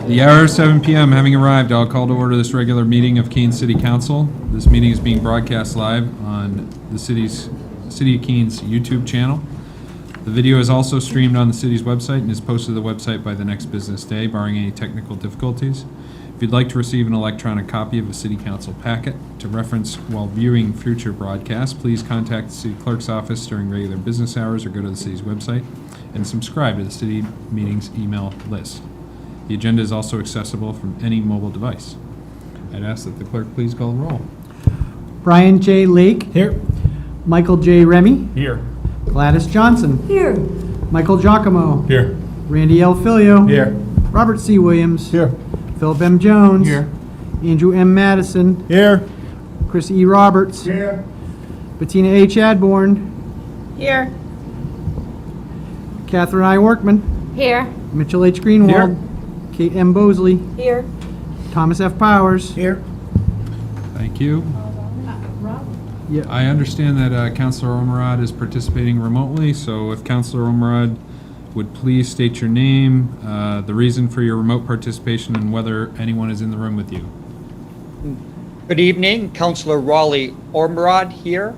The hour is 7 p.m. Having arrived, I'll call to order this regular meeting of Keene City Council. This meeting is being broadcast live on the City of Keene's YouTube channel. The video is also streamed on the city's website and is posted to the website by the next business day, barring any technical difficulties. If you'd like to receive an electronic copy of a City Council packet to reference while viewing future broadcasts, please contact the City Clerk's office during regular business hours or go to the city's website and subscribe to the City Meetings email list. The agenda is also accessible from any mobile device. I'd ask that the clerk please call the roll. Brian J. Lake. Here. Michael J. Remy. Here. Gladys Johnson. Here. Michael Giacomo. Here. Randy L. Filio. Here. Robert C. Williams. Here. Philip M. Jones. Here. Andrew M. Madison. Here. Chris E. Roberts. Here. Bettina A. Chadbourne. Here. Catherine I. Workman. Here. Mitchell H. Greenwald. Kate M. Bosley. Here. Thomas F. Powers. Here. Thank you. Yeah. I understand that Councilor Omerod is participating remotely, so if Councilor Omerod would please state your name, the reason for your remote participation, and whether anyone is in the room with you. Good evening, Councilor Raleigh Ormerod here.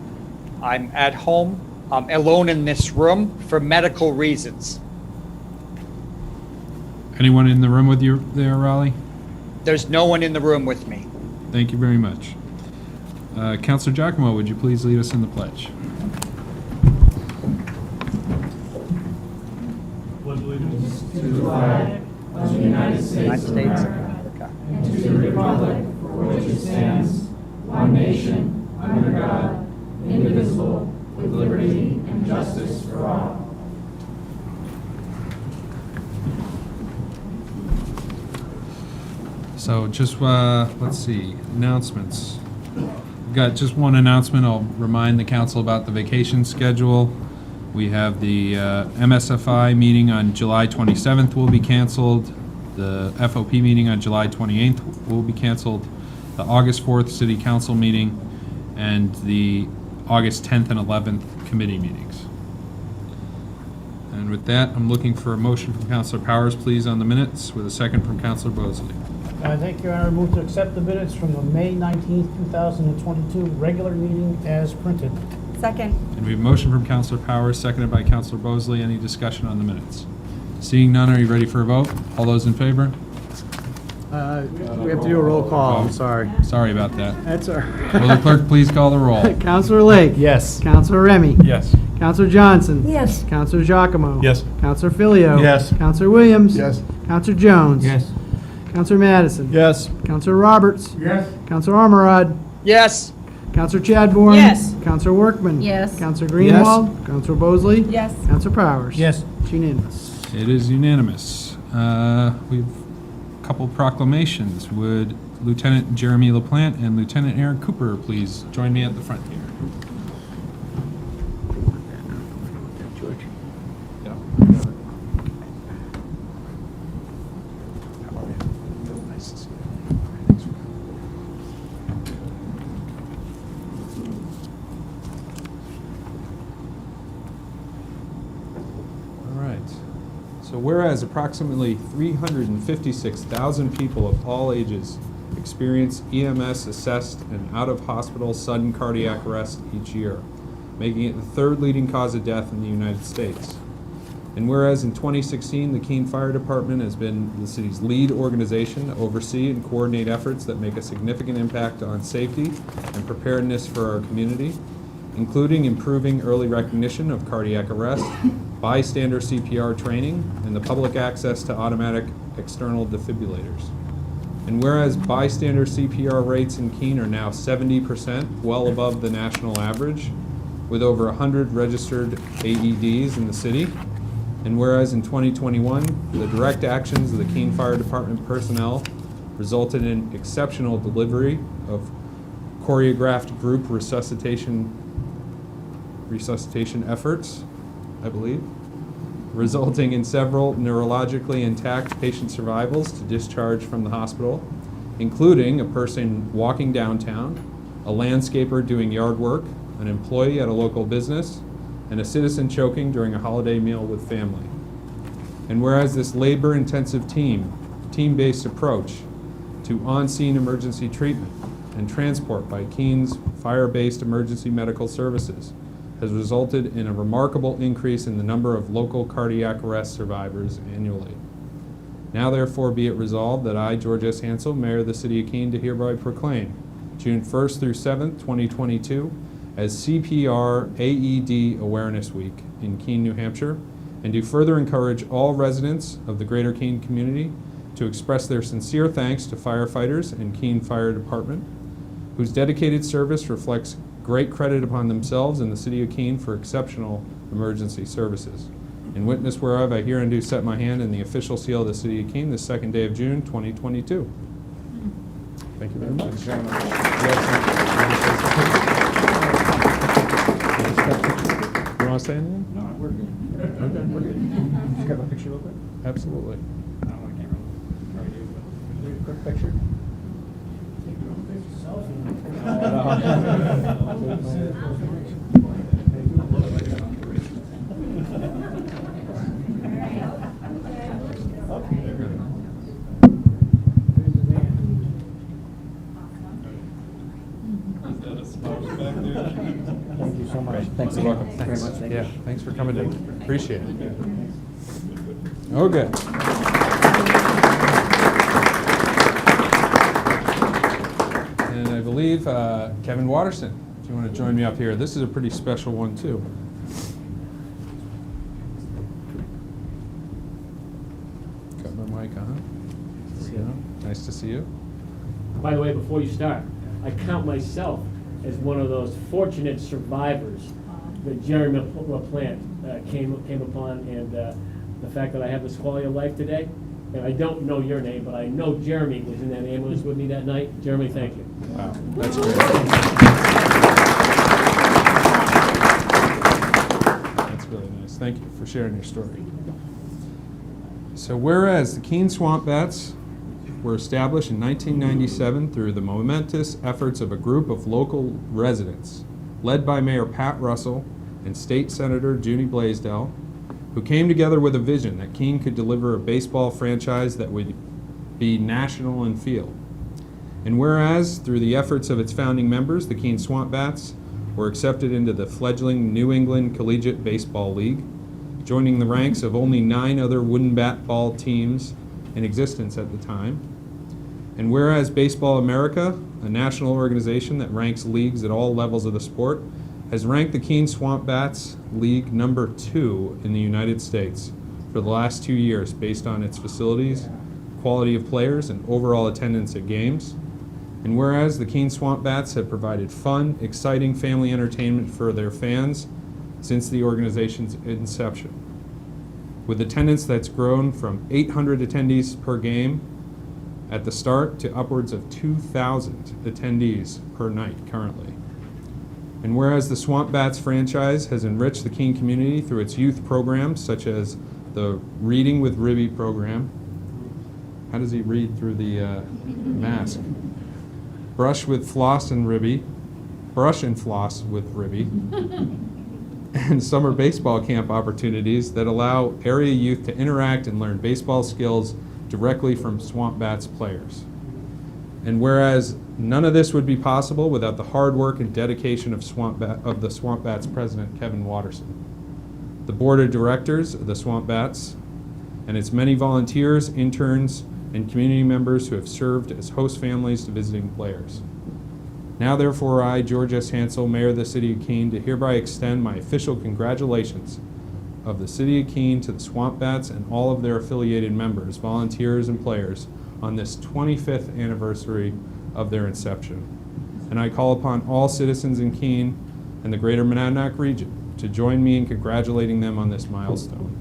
I'm at home. I'm alone in this room for medical reasons. Anyone in the room with you there, Raleigh? There's no one in the room with me. Thank you very much. Councilor Giacomo, would you please lead us in the pledge? To the flag of the United States of America, and to the republic for which it stands, one nation, under God, indivisible, with liberty and justice for all. So just, let's see, announcements. We've got just one announcement. I'll remind the council about the vacation schedule. We have the MSFI meeting on July 27th will be canceled. The FOP meeting on July 28th will be canceled. The August 4th City Council meeting and the August 10th and 11th committee meetings. And with that, I'm looking for a motion from Councilor Powers, please, on the minutes, with a second from Councilor Bosley. Thank you, Your Honor. Move to accept the minutes from the May 19th, 2022 regular meeting as printed. Second. And we have a motion from Councilor Powers, seconded by Councilor Bosley. Any discussion on the minutes? Seeing none, are you ready for a vote? All those in favor? We have to do a roll call. I'm sorry. Sorry about that. That's all right. Will the clerk please call the roll? Councilor Lake. Yes. Councilor Remy. Yes. Councilor Johnson. Yes. Councilor Giacomo. Yes. Councilor Filio. Yes. Councilor Williams. Yes. Councilor Jones. Yes. Councilor Madison. Yes. Councilor Roberts. Yes. Councilor Ormerod. Yes, Councilor Chadbourne. Yes. Councilor Workman. Yes. Councilor Greenwald. Councilor Bosley. Yes. Councilor Powers. Yes. It's unanimous. It is unanimous. We've a couple proclamations. Would Lieutenant Jeremy LaPlante and Lieutenant Aaron Cooper please join me at the front here? So whereas approximately 356,000 people of all ages experience EMS assessed and out-of-hospital sudden cardiac arrest each year, making it the third leading cause of death in the United States. And whereas in 2016, the Keene Fire Department has been the city's lead organization to oversee and coordinate efforts that make a significant impact on safety and preparedness for our community, including improving early recognition of cardiac arrest, bystander CPR training, and the public access to automatic external defibrillators. And whereas bystander CPR rates in Keene are now 70%, well above the national average, with over 100 registered AEDs in the city. And whereas in 2021, the direct actions of the Keene Fire Department personnel resulted in exceptional delivery of choreographed group resuscitation efforts, I believe, resulting in several neurologically intact patient survivals to discharge from the hospital, including a person walking downtown, a landscaper doing yard work, an employee at a local business, and a citizen choking during a holiday meal with family. And whereas this labor-intensive team-based approach to on-scene emergency treatment and transport by Keene's fire-based emergency medical services has resulted in a remarkable increase in the number of local cardiac arrest survivors annually. Now therefore be it resolved that I, George S. Hansel, Mayor of the City of Keene, do hereby proclaim June 1st through 7th, 2022 as CPR AED Awareness Week in Keene, New Hampshire, and do further encourage all residents of the greater Keene community to express their sincere thanks to firefighters and Keene Fire Department, whose dedicated service reflects great credit upon themselves and the City of Keene for exceptional emergency services. In witness whereof, I hear and do set my hand in the official seal of the City of Keene this 2nd day of June, 2022. Thank you very much. You want to say anything? No, we're good. Okay, we're good. Just grab a picture real quick. Absolutely. I don't want to camera. Probably do, but do a quick picture. Thank you so much. Thanks You're again. welcome. Very Thanks. much. Thank Yeah, you. thanks for coming in. Appreciate it. Okay. And I believe Kevin Watterson, if you want to join me up here. This is a pretty special one, too. Got my mic on. Nice to see you. By the way, before you start, I count myself as one of those fortunate survivors that Jeremy LaPlante came upon, and the fact that I have this quality of life today. And I don't know your name, but I know Jeremy was in that ambulance with me that night. Jeremy, thank you. Wow, that's great. That's really nice. Thank you for sharing your story. So whereas the Keene Swamp Bats were established in 1997 through the momentous efforts of a group of local residents, led by Mayor Pat Russell and State Senator Junie Blaisdell, who came together with a vision that Keene could deliver a baseball franchise that would be national in field. And whereas, through the efforts of its founding members, the Keene Swamp Bats were accepted into the fledgling New England Collegiate Baseball League, joining the ranks of only 9 other wooden bat ball teams in existence at the time. And whereas Baseball America, a national organization that ranks leagues at all levels of the sport, has ranked the Keene Swamp Bats League number 2 in the United States for the last 2 years based on its facilities, quality of players, and overall attendance at games. And whereas the Keene Swamp Bats have provided fun, exciting family entertainment for their fans since the organization's inception, with attendance that's grown from 800 attendees per game at the start to upwards of 2,000 attendees per night currently. And whereas the Swamp Bats franchise has enriched the Keene community through its youth programs, such as the Reading with Ribby program. How does he read through the mask? Brush and Floss with Ribby. And summer baseball camp opportunities that allow area youth to interact and learn baseball skills directly from Swamp Bats players. And whereas none of this would be possible without the hard work and dedication of the Swamp Bats president, Kevin Watterson, the board of directors of the Swamp Bats, and its many volunteers, interns, and community members who have served as host families to visiting players. Now therefore I, George S. Hansel, Mayor of the City of Keene, do hereby extend my official congratulations of the City of Keene to the Swamp Bats and all of their affiliated members, volunteers, and players on this 25th anniversary of their inception. And I call upon all citizens in Keene and the greater Monadnock region to join me in congratulating them on this milestone.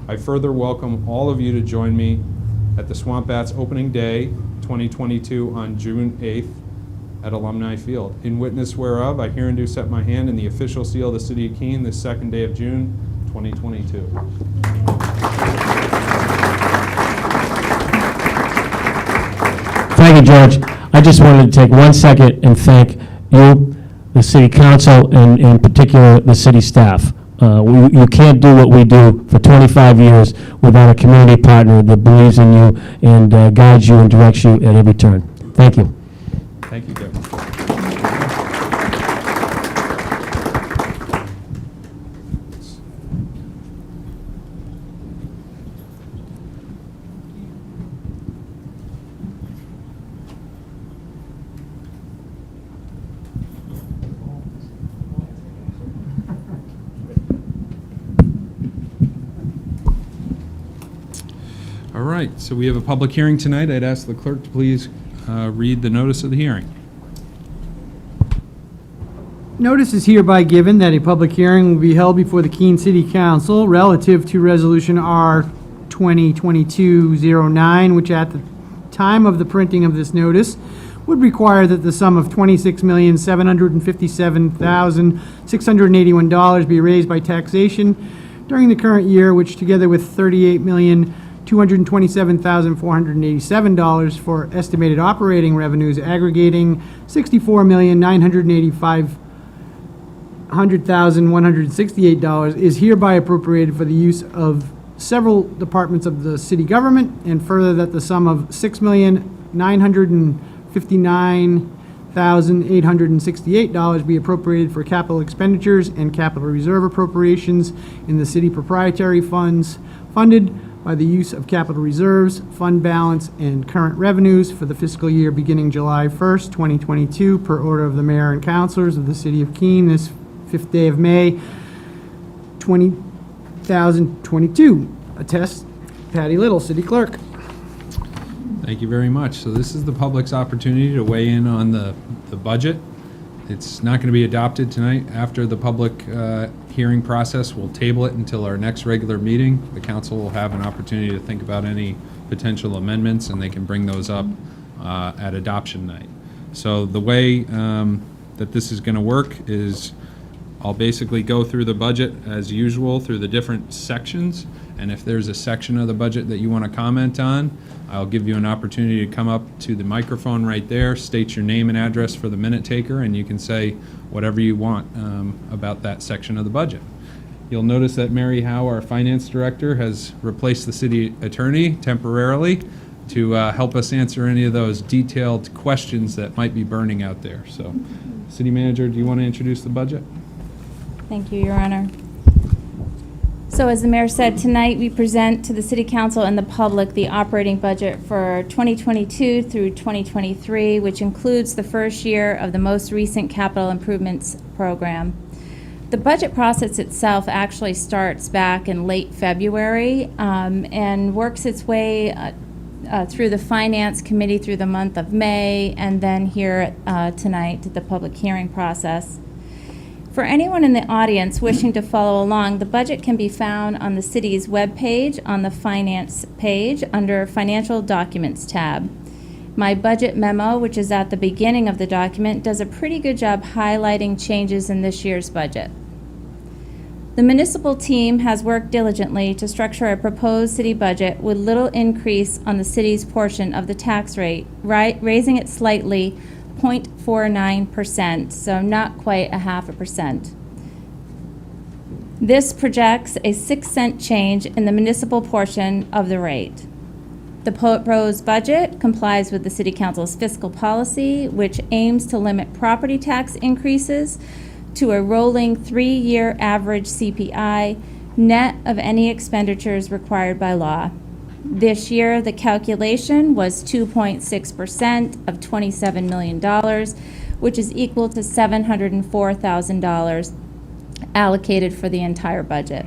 I further welcome all of you to join me at the Swamp Bats opening day 2022 on June 8th at Alumni Field. In witness whereof, I hear and do set my hand in the official seal of the City of Keene this 2nd day of June 2022. Thank you, George. I just wanted to take 1 second and thank you, the city council and in particular the city staff. You can't do what we do for 25 years without a community partner that believes in you and guides you and directs you at every turn. Thank you. Thank you, Kevin. All right, so we have a public hearing tonight. I'd ask the clerk to please read the notice of the hearing. Notice is hereby given that a public hearing will be held before the Keene City Council relative to Resolution R 2022-09, which at the time of the printing of this notice would require that the sum of $26,757,681 be raised by taxation during the current year, which together with $38,227,487 for estimated operating revenues aggregating $64,985,168 is hereby appropriated for the use of several departments of the city government, and further that the sum of $6,959,868 be appropriated for capital expenditures and capital reserve appropriations in the city proprietary funds funded by the use of capital reserves, fund balance, and current revenues for the fiscal year beginning July 1st, 2022, per order of the mayor and councilors of the city of Keene, this 5th day of May, 2022. Attest, Patty Little, city clerk. Thank you very much. So this is the public's opportunity to weigh in on the budget. It's not going to be adopted tonight. After the public hearing process, we'll table it until our next regular meeting. The council will have an opportunity to think about any potential amendments, and they can bring those up at adoption night. So the way that this is going to work is I'll basically go through the budget as usual through the different sections, and if there's a section of the budget that you want to comment on, I'll give you an opportunity to come up to the microphone right there, state your name and address for the minute taker, and you can say whatever you want about that section of the budget. You'll notice that Mary Howe, our finance director, has replaced the city attorney temporarily to help us answer any of those detailed questions that might be burning out there. So, city manager, do you want to introduce the budget? Thank you, Your Honor. So as the mayor said, tonight we present to the City Council and the public the operating budget for 2022 through 2023, which includes the first year of the most recent capital improvements program. The budget process itself actually starts back in late February and works its way through the Finance Committee through the month of May, and then here tonight, the public hearing process. For anyone in the audience wishing to follow along, the budget can be found on the city's webpage on the Finance page under Financial Documents tab. My budget memo, which is at the beginning of the document, does a pretty good job highlighting changes in this year's budget. The municipal team has worked diligently to structure a proposed city budget with little increase on the city's portion of the tax rate, raising it slightly 0.49%, so not quite a 0.5%. This projects a 6-cent change in the municipal portion of the rate. The proposed budget complies with the City Council's fiscal policy, which aims to limit property tax increases to a rolling 3-year average CPI, net of any expenditures required by law. This year, the calculation was 2.6% of $27 million, which is equal to $704,000 allocated for the entire budget.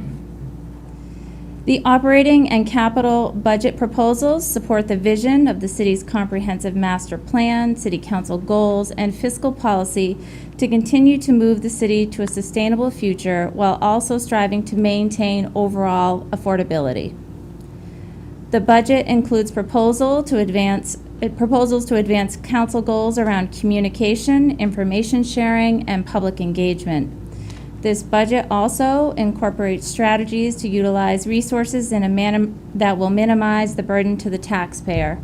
The operating and capital budget proposals support the vision of the city's comprehensive master plan, city council goals, and fiscal policy to continue to move the city to a sustainable future while also striving to maintain overall affordability. The budget includes proposals to advance council goals around communication, information sharing, and public engagement. This budget also incorporates strategies to utilize resources in a manner that will minimize the burden to the taxpayer.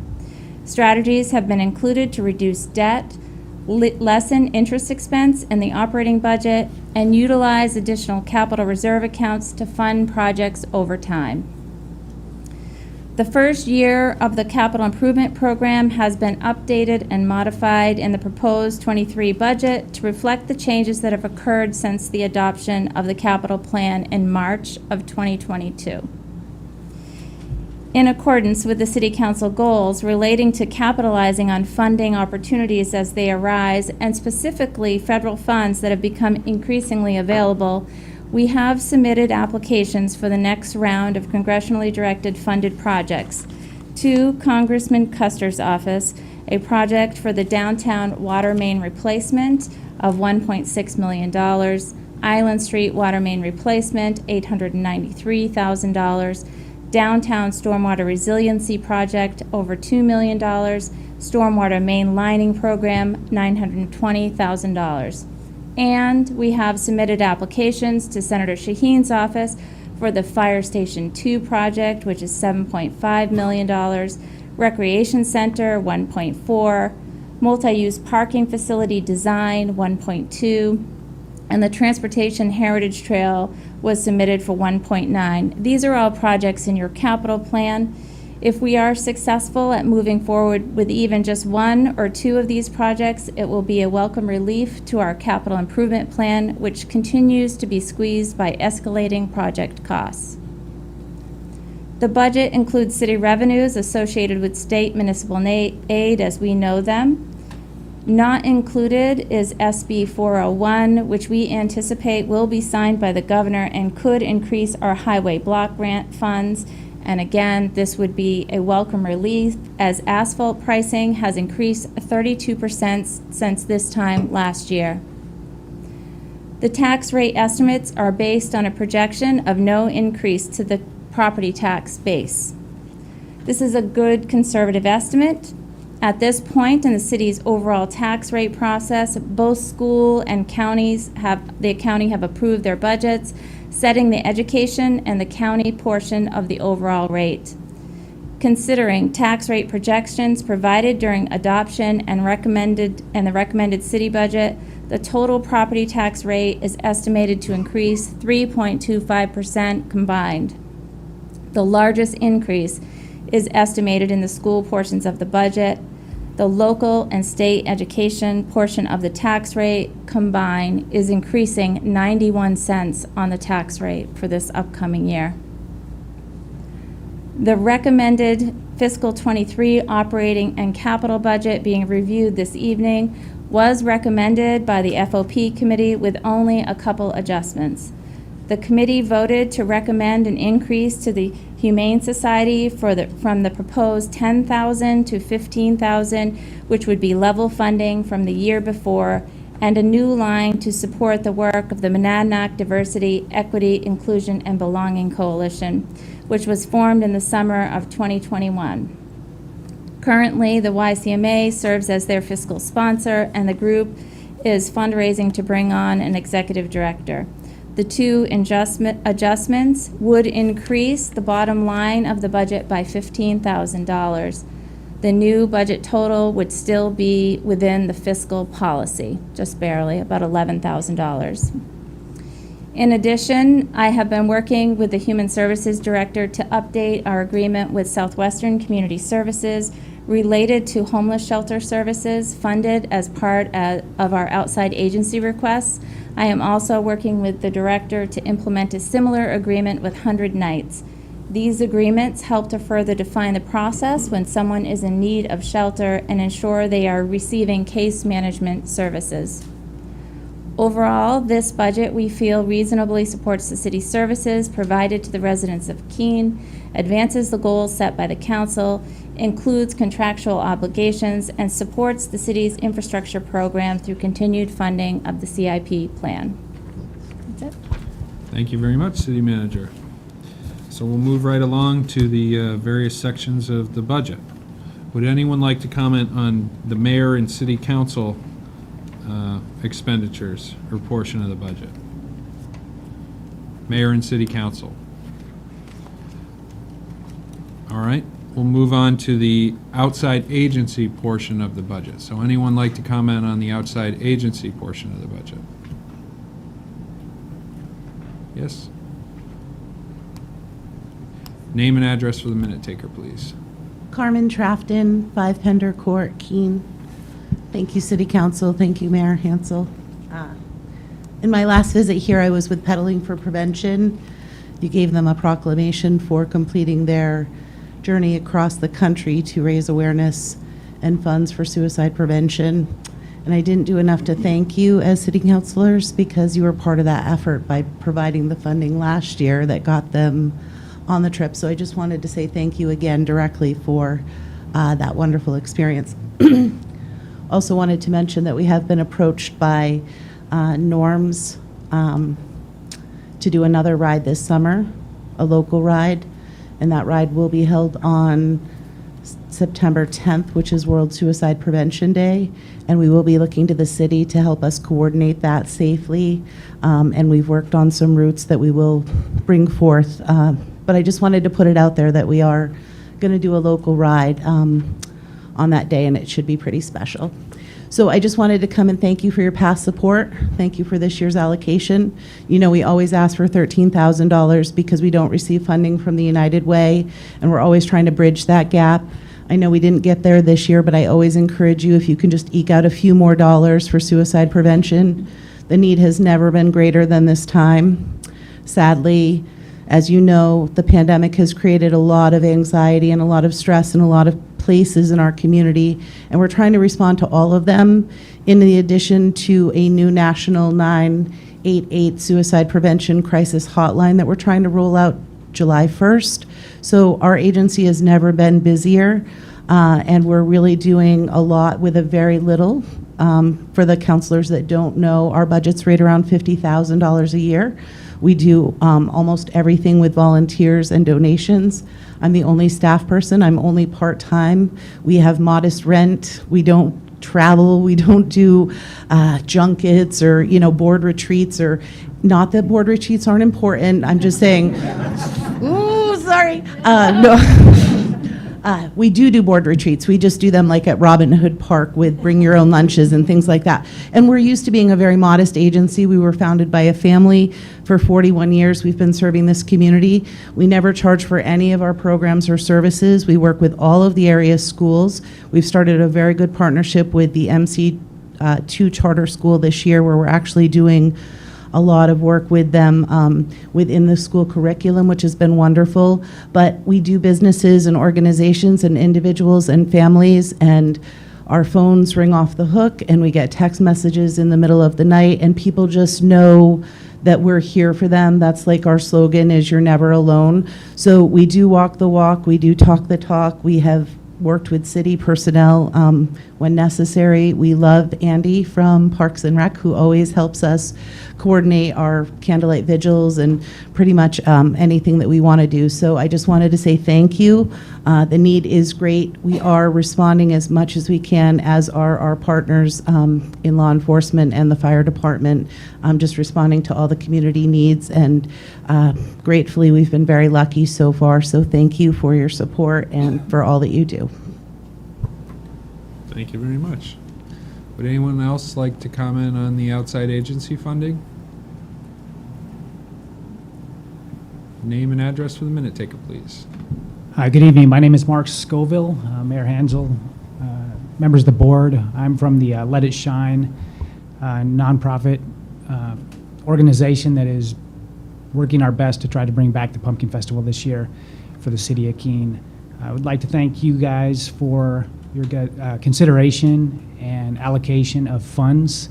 Strategies have been included to reduce debt, lessen interest expense in the operating budget, and utilize additional capital reserve accounts to fund projects over time. The first year of the capital improvement program has been updated and modified in the proposed 23 budget to reflect the changes that have occurred since the adoption of the capital plan in March of 2022. In accordance with the City Council goals relating to capitalizing on funding opportunities as they arise, and specifically federal funds that have become increasingly available, we have submitted applications for the next round of congressionally directed funded projects to Congressman Custer's office, a project for the downtown water main replacement of $1.6 million, Island Street water main replacement, $893,000, downtown stormwater resiliency project, over $2 million, stormwater main lining program, $920,000. And we have submitted applications to Senator Shaheen's office for the Fire Station 2 project, which is $7.5 million, Recreation Center, $1.4, multi-use parking facility design, $1.2, and the Transportation Heritage Trail was submitted for $1.9. These are all projects in your capital plan. If we are successful at moving forward with even just one or two of these projects, it will be a welcome relief to our capital improvement plan, which continues to be squeezed by escalating project costs. The budget includes city revenues associated with state municipal aid as we know them. Not included is SB 401, which we anticipate will be signed by the governor and could increase our highway block grant funds. And again, this would be a welcome relief as asphalt pricing has increased 32% since this time last year. The tax rate estimates are based on a projection of no increase to the property tax base. This is a good conservative estimate. At this point in the city's overall tax rate process, both school and the county have approved their budgets, setting the education and the county portion of the overall rate. Considering tax rate projections provided during adoption and the recommended city budget, the total property tax rate is estimated to increase 3.25% combined. The largest increase is estimated in the school portions of the budget. The local and state education portion of the tax rate combined is increasing 91 cents on the tax rate for this upcoming year. The recommended fiscal 23 operating and capital budget being reviewed this evening was recommended by the FOP committee with only a couple adjustments. The committee voted to recommend an increase to the Humane Society from the proposed $10,000 to $15,000, which would be level funding from the year before, and a new line to support the work of the Monadnock Diversity, Equity, Inclusion, and Belonging Coalition, which was formed in the summer of 2021. Currently, the YCMA serves as their fiscal sponsor, and the group is fundraising to bring on an executive director. The two adjustments would increase the bottom line of the budget by $15,000. The new budget total would still be within the fiscal policy, just barely, about $11,000. In addition, I have been working with the Human Services Director to update our agreement with Southwestern Community Services related to homeless shelter services funded as part of our outside agency requests. I am also working with the director to implement a similar agreement with 100 Nights. These agreements help to further define the process when someone is in need of shelter and ensure they are receiving case management services. Overall, this budget, we feel, reasonably supports the city's services provided to the residents of Keene, advances the goals set by the council, includes contractual obligations, and supports the city's infrastructure program through continued funding of the CIP plan. That's it. Thank you very much, City Manager. So we'll move right along to the various sections of the budget. Would anyone like to comment on the mayor and city council expenditures or portion of the budget? Mayor and city council. All right. we'll move on to the outside agency portion of the budget. So anyone like to comment on the outside agency portion of the budget? Yes? Name and address for the minute taker, please. Carmen Trafton, 5 Pender Court, Keene. Thank you, City Council. Thank you, Mayor Hansel. In my last visit here, I was with Pedaling for Prevention. You gave them a proclamation for completing their journey across the country to raise awareness and funds for suicide prevention. And I didn't do enough to thank you as city councilors because you were part of that effort by providing the funding last year that got them on the trip. So I just wanted to say thank you again directly for that wonderful experience. Also wanted to mention that we have been approached by Norms to do another ride this summer, a local ride, and that ride will be held on September 10th, which is World Suicide Prevention Day, and we will be looking to the city to help us coordinate that safely, and we've worked on some routes that we will bring forth, but I just wanted to put it out there that we are going to do a local ride on that day, and it should be pretty special. So I just wanted to come and thank you for your past support. Thank you for this year's allocation. You know, we always ask for $13,000 because we don't receive funding from the United Way, and we're always trying to bridge that gap. I know we didn't get there this year, but I always encourage you, if you can just eke out a few more dollars for suicide prevention. The need has never been greater than this time. Sadly, as you know, the pandemic has created a lot of anxiety and a lot of stress in a lot of places in our community, and we're trying to respond to all of them, in addition to a new national 988 suicide prevention crisis hotline that we're trying to roll out July 1st. So our agency has never been busier, and we're really doing a lot with a very little. For the counselors that don't know, our budget's right around $50,000 a year. We do almost everything with volunteers and donations. I'm the only staff person. I'm only part-time. We have modest rent. We don't travel. We don't do junkets or, you know, board retreats, or not that board retreats aren't important. I'm just saying, ooh, sorry. No. We do board retreats. We just do them like at Robin Hood Park with bring your own lunches and things like that. And we're used to being a very modest agency. We were founded by a family. For 41 years, we've been serving this community. We never charge for any of our programs or services. We work with all of the area schools. We've started a very good partnership with the MC2 charter school this year, where we're actually doing a lot of work with them within the school curriculum, which has been wonderful. But we do businesses and organizations and individuals and families, and our phones ring off the hook, and we get text messages in the middle of the night, and people just know that we're here for them. That's like our slogan is "You're never alone." So we do walk the walk, we do talk the talk. We have worked with city personnel when necessary. We love Andy from Parks and Rec, who always helps us coordinate our candlelight vigils and pretty much anything that we want to do. So I just wanted to say thank you. The need is great. We are responding as much as we can, as are our partners in law enforcement and the fire department, just responding to all the community needs. And gratefully, we've been very lucky so far. So thank you for your support and for all that you do. Thank you very much. Would anyone else like to comment on the outside agency funding? Name and address for the minute taker, please. Hi, good evening. My name is Mark Scoville, Mayor Hansel, members of the board. I'm from the Let It Shine nonprofit organization that is working our best to try to bring back the Pumpkin Festival this year for the city of Keene. I would like to thank you guys for your consideration and allocation of funds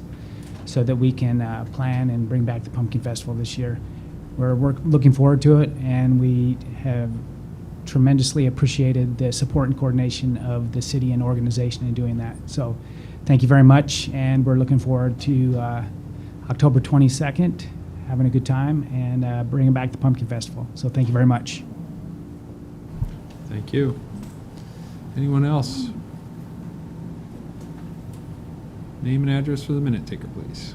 so that we can plan and bring back the Pumpkin Festival this year. We're looking forward to it, and we have tremendously appreciated the support and coordination of the city and organization in doing that. So thank you very much, and we're looking forward to October 22nd, having a good time, and bringing back the Pumpkin Festival. So thank you very much. Thank you. Anyone else? Name and address for the minute taker, please.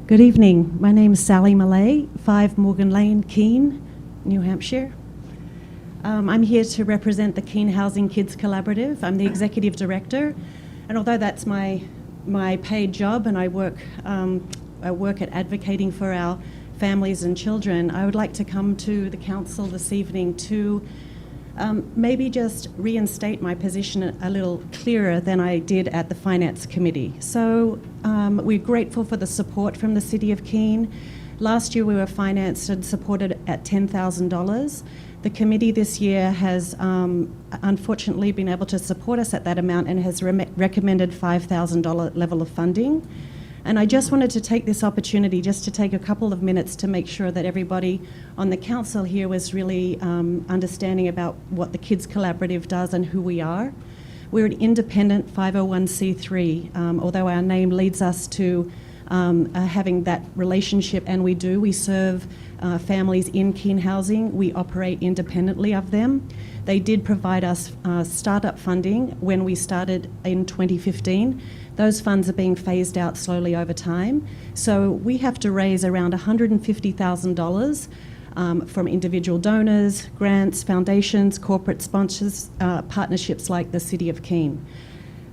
Good evening. My name is Sally Millay, 5 Morgan Lane, Keene, New Hampshire. I'm here to represent the Keene Housing Kids Collaborative. I'm the executive director, and although that's my paid job and I work at advocating for our families and children, I would like to come to the council this evening to maybe just reinstate my position a little clearer than I did at the Finance Committee. So we're grateful for the support from the City of Keene. Last year we were financed and supported at $10,000. The committee this year has unfortunately been able to support us at that amount and has recommended $5,000 level of funding. And I just wanted to take this opportunity just to take a couple of minutes to make sure that everybody on the council here was really understanding about what the Kids Collaborative does and who we are. We're an independent 501c3, although our name leads us to having that relationship, and we serve families in Keene Housing. We operate independently of them. They did provide us startup funding when we started in 2015. Those funds are being phased out slowly over time. So we have to raise around $150,000 from individual donors, grants, foundations, corporate sponsors, partnerships like the City of Keene.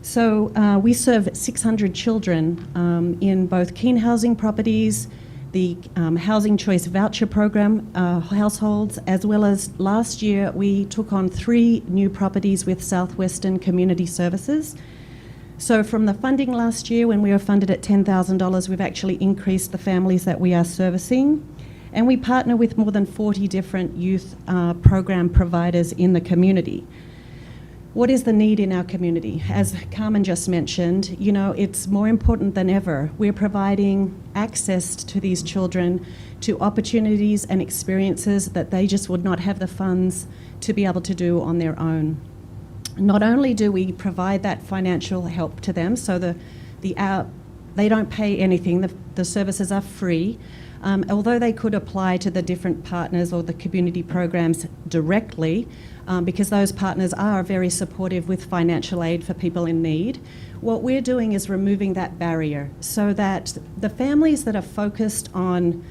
So we serve 600 children in both Keene Housing properties, the Housing Choice Voucher Program households, as well as last year we took on 3 new properties with Southwestern Community Services. So from the funding last year, when we were funded at $10,000, we've actually increased the families that we are servicing. And we partner with more than 40 different youth program providers in the community. What is the need in our community? As Carmen just mentioned, you know, it's more important than ever. We're providing access to these children to opportunities and experiences that they just would not have the funds to be able to do on their own. Not only do we provide that financial help to them, so they don't pay anything, the services are free, although they could apply to the different partners or the community programs directly, because those partners are very supportive with financial aid for people in need. What we're doing is removing that barrier so that the families that are focused on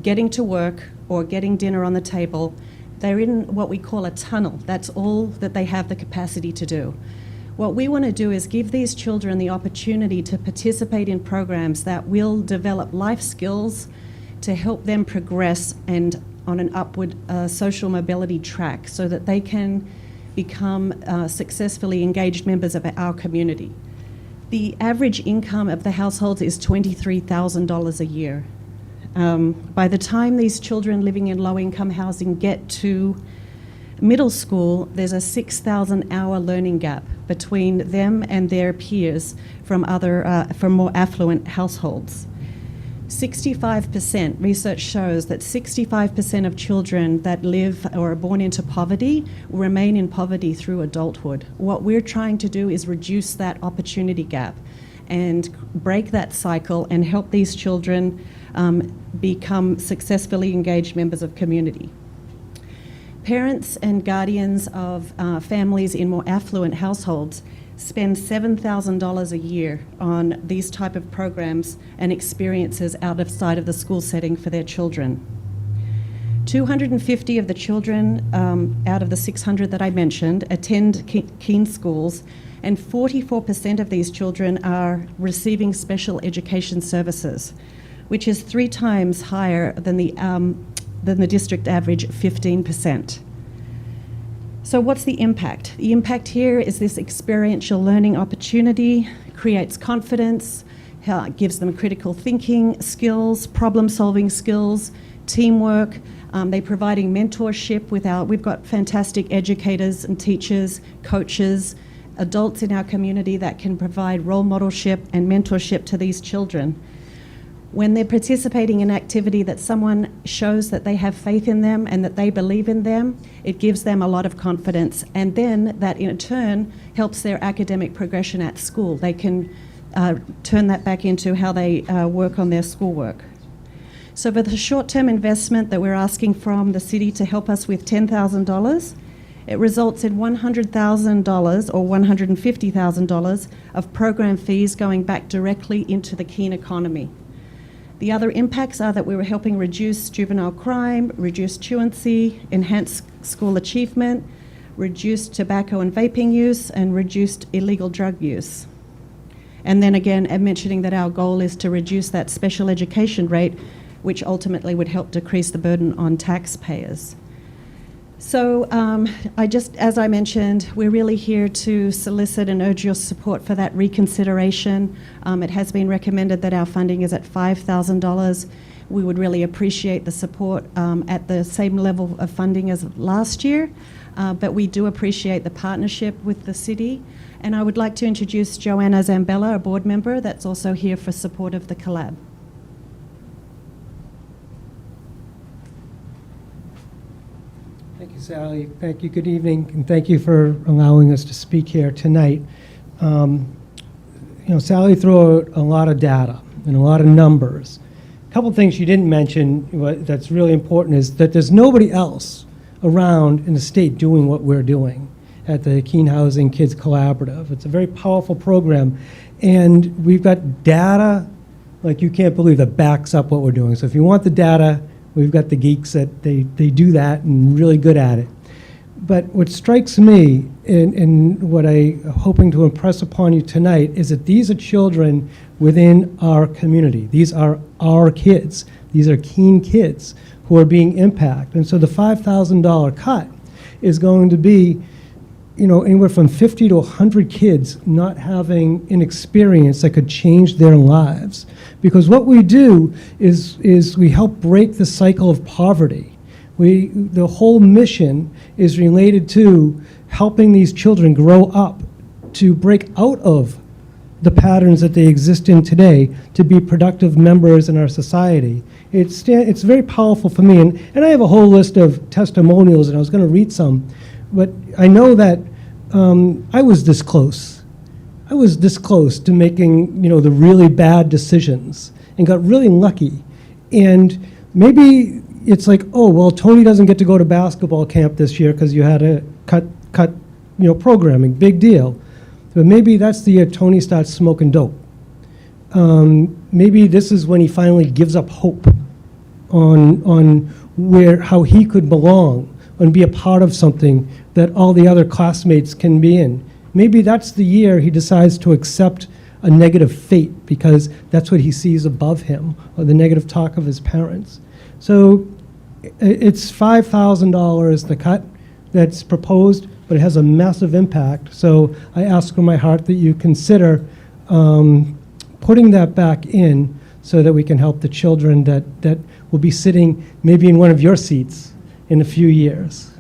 getting to work or getting dinner on the table, they're in what we call a tunnel. That's all that they have the capacity to do. What we want to do is give these children the opportunity to participate in programs that will develop life skills to help them progress and on an upward social mobility track so that they can become successfully engaged members of our community. The average income of the households is $23,000 a year. By the time these children living in low-income housing get to middle school, there's a 6,000-hour learning gap between them and their peers from more affluent households. 65%, research shows that 65% of children that live or are born into poverty remain in poverty through adulthood. What we're trying to do is reduce that opportunity gap and break that cycle and help these children become successfully engaged members of community. Parents and guardians of families in more affluent households spend $7,000 a year on these type of programs and experiences outside of the school setting for their children. 250 of the children out of the 600 that I mentioned attend Keene schools, and 44% of these children are receiving special education services, which is 3 times higher than the district average, 15%. So what's the impact? The impact here is this experiential learning opportunity, creates confidence, gives them critical thinking skills, problem-solving skills, teamwork. They're providing mentorship we've got fantastic educators and teachers, coaches, adults in our community that can provide role modelship and mentorship to these children. When they're participating in activity that someone shows that they have faith in them and that they believe in them, it gives them a lot of confidence, and then that in turn helps their academic progression at school. They can turn that back into how they work on their schoolwork. So for the short-term investment that we're asking from the city to help us with $10,000, it results in $100,000 or $150,000 of program fees going back directly into the Keene economy. The other impacts are that we were helping reduce juvenile crime, reduce truancy, enhance school achievement, reduce tobacco and vaping use, and reduced illegal drug use. And then again, I'm mentioning that our goal is to reduce that special education rate, which ultimately would help decrease the burden on taxpayers. So as I mentioned, we're really here to solicit and urge your support for that reconsideration. It has been recommended that our funding is at $5,000. We would really appreciate the support at the same level of funding as last year, but we do appreciate the partnership with the city. And I would like to introduce Joanna Zambella, a board member that's also here for support of the collab. Thank you, Sally. Thank you. Good evening, and thank you for allowing us to speak here tonight. Sally threw out a lot of data and a lot of numbers. A couple things she didn't mention that's really important is that there's nobody else around in the state doing what we're doing at the Keene Housing Kids Collaborative. It's a very powerful program, and we've got data like you can't believe that backs up what we're doing. So if you want the data, we've got the geeks that they do that and really good at it. But what strikes me and what I'm hoping to impress upon you tonight is that these are children within our community. These are our kids. These are Keene kids who are being impacted. And so the $5,000 cut is going to be anywhere from 50 to 100 kids not having an experience that could change their lives. Because what we do is we help break the cycle of poverty. The whole mission is related to helping these children grow up to break out of the patterns that they exist in today to be productive members in our society. It's very powerful for me. And I have a whole list of testimonials, and I was going to read some. But I know that I was this close. I was this close to making, the really bad decisions and got really lucky. And maybe it's like, oh, well, Tony doesn't get to go to basketball camp this year because you had to cut programming, big deal. But maybe that's the year Tony starts smoking dope. Maybe this is when he finally gives up hope on how he could belong and be a part of something that all the other classmates can be in. Maybe that's the year he decides to accept a negative fate because that's what he sees above him, or the negative talk of his parents. So it's $5,000, the cut that's proposed, but it has a massive impact. So I ask from my heart that you consider putting that back in so that we can help the children that will be sitting maybe in one of your seats in a few years.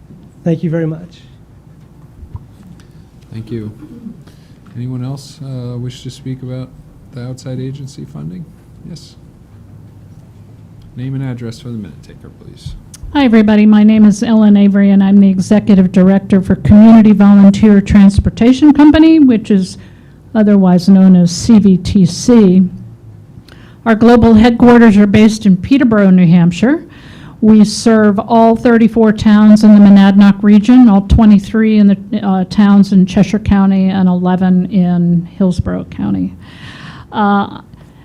Thank you very much. Thank you. Anyone else wish to speak about the outside agency funding? Yes. Name and address for the minute taker, please. Hi, everybody. My name is Ellen Avery, and I'm the Executive Director for Community Volunteer Transportation Company, which is otherwise known as CVTC. Our global headquarters are based in Peterborough, New Hampshire. We serve all 34 towns in the Monadnock region, all 23 in the towns in Cheshire County, and 11 in Hillsborough County.